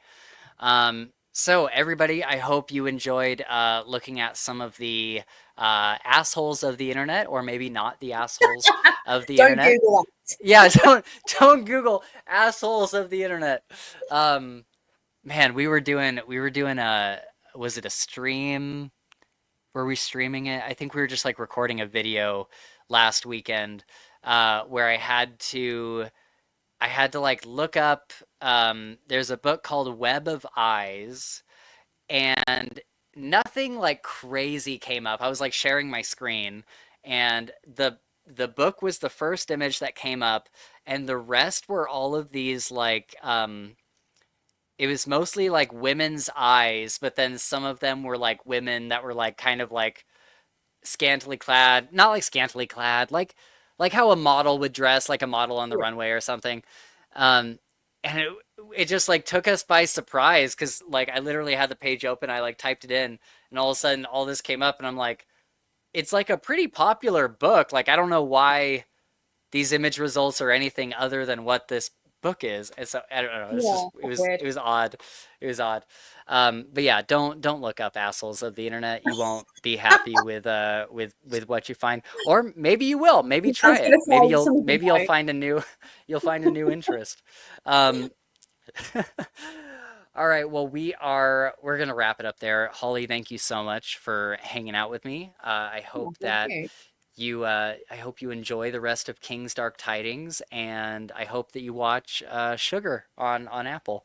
So everybody, I hope you enjoyed looking at some of the assholes of the internet, or maybe not the assholes of the internet. Don't Google that. Yeah, don't Google assholes of the internet. Man, we were doing was it a stream? Were we streaming it? I think we were just like recording a video last weekend where I had to like look up, there's a book called Web of Eyes, and nothing like crazy came up. I was like sharing my screen, and the book was the first image that came up, and the rest were all of these like, it was mostly like women's eyes, but then some of them were like women that were like kind of like scantily clad, not like scantily clad, like how a model would dress, like a model on the runway or something. And it just like took us by surprise, because like I literally had the page open, I like typed it in, and all of a sudden all this came up, and I'm like, it's like a pretty popular book. Like I don't know why these image results are anything other than what this book is. And so I don't know. It was odd. It was odd. But yeah, don't look up assholes of the internet. You won't be happy with what you find, or maybe you will. Maybe try it. Maybe you'll find a new interest. All right. Well, we're gonna wrap it up there. Holly, thank you so much for hanging out with me. I hope that I hope you enjoy the rest of King's Dark Tidings, and I hope that you watch Sugar on Apple.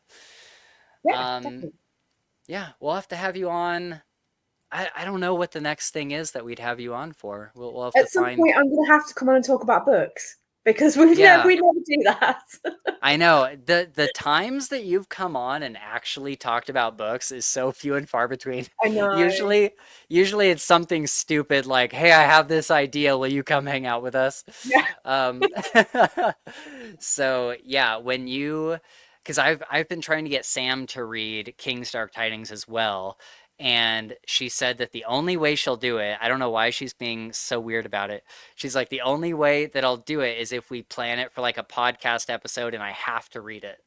Yeah, we'll have to have you on. I don't know what the next thing is that we'd have you on for. We'll have At to some find. point, I'm going to have to come on and talk about books. because we Yeah. never do that. I know the times that you've come on and actually talked about books is so few and far between. I know. Usually it's something stupid like, "Hey, I have this idea. Will you come hang out with us?" Yeah. Um, so yeah, because I've been trying to get Sam to read King's Dark Tidings as well, and she said that the only way she'll do it, I don't know why she's being so weird about it. She's like, the only way that I'll do it is if we plan it for like a podcast episode and I have to read it.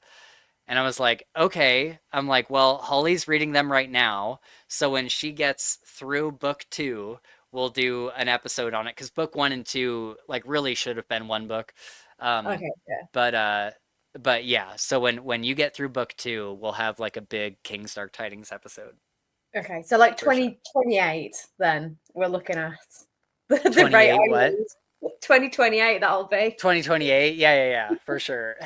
And I was like, okay. I'm like, well, Holly's reading them right now. So when she gets through book 2, we'll do an episode on it. Because book 1 and 2, like, really should have been one book. Okay, yeah. But yeah, so when you get through book 2, we'll have like a big King's Dark Tidings episode. Okay, so like For sure. 2028 then we're looking at the 28 rate I what? use. 2028 that'll be. 2028? Yeah, for sure.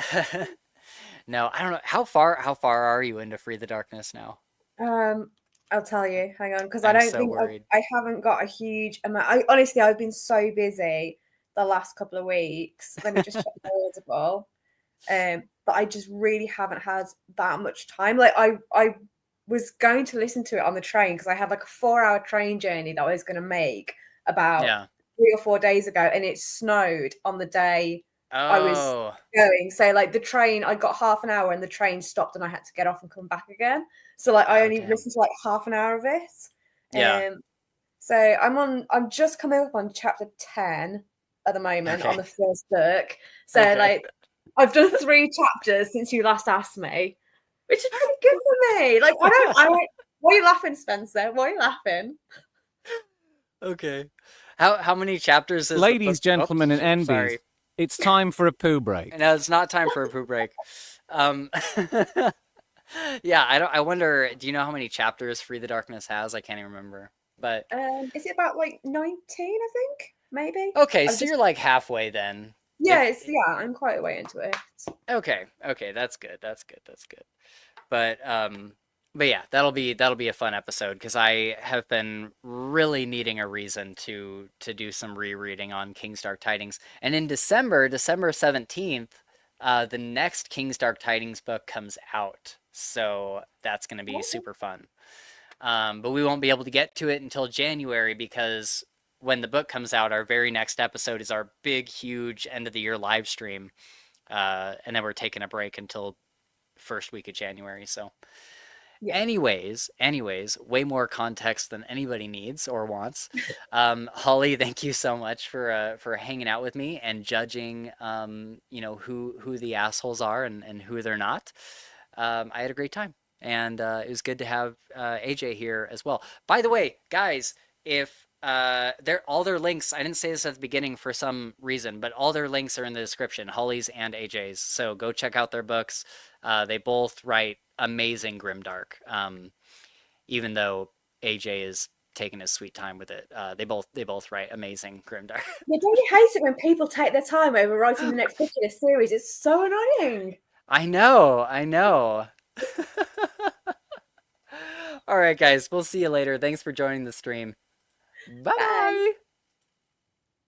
No, I don't know. How far are you into Free the Darkness now? I'll tell you. Hang on, because I I'm don't so think worried. I haven't got a huge amount. Honestly, I've been so busy the last couple of weeks. Let me just check my Audible. But I just really haven't had that much time. Like I was going to listen to it on the train because I had like a 4-hour train journey that I was going to make about 3 or 4 days ago, and it snowed on the day I was going. So like the train, I got half an hour and the train stopped and I had to get off and come back again. So like I only listened to like half an hour of it. Yeah. So I'm just coming up on chapter 10 at the moment on the first book. So like I've done 3 chapters since you last asked me, which is pretty good for me. Like I don't. Why are you laughing, Spencer? Why are you laughing? Okay. How many chapters is Ladies, gentlemen, and sorry. envies, it's time for a poo break. No, it's not time for a poo break. Yeah, I wonder, do you know how many chapters Free the Darkness has? I can't even remember. But is it about like 19, I think? Maybe. Okay, so you're like halfway then. Yeah, I'm quite a way into it. Okay, that's good. But yeah, that'll be a fun episode because I have been really needing a reason to do some rereading on King's Dark Tidings. And in December 17th, the next King's Dark Tidings book comes out. So that's going to be super fun. But we won't be able to get to it until January because when the book comes out, our very next episode is our big, huge end of the year live stream. And then we're taking a break until first week of January. So anyways, way more context than anybody needs or wants. Holly, thank you so much for hanging out with me and judging, who the assholes are and who they're not. I had a great time, and it was good to have AJ here as well. By the way, guys, if all their links, I didn't say this at the beginning for some reason, but all their links are in the description, Holly's and AJ's. So go check out their books. They both write amazing grimdark. Even though AJ is taking his sweet time with it, they both write amazing grimdark. Yeah, don't you hate it when people take their time over writing the next book in a series? It's so annoying. I know. All right, guys, we'll see you later. Thanks for joining the stream. Bye.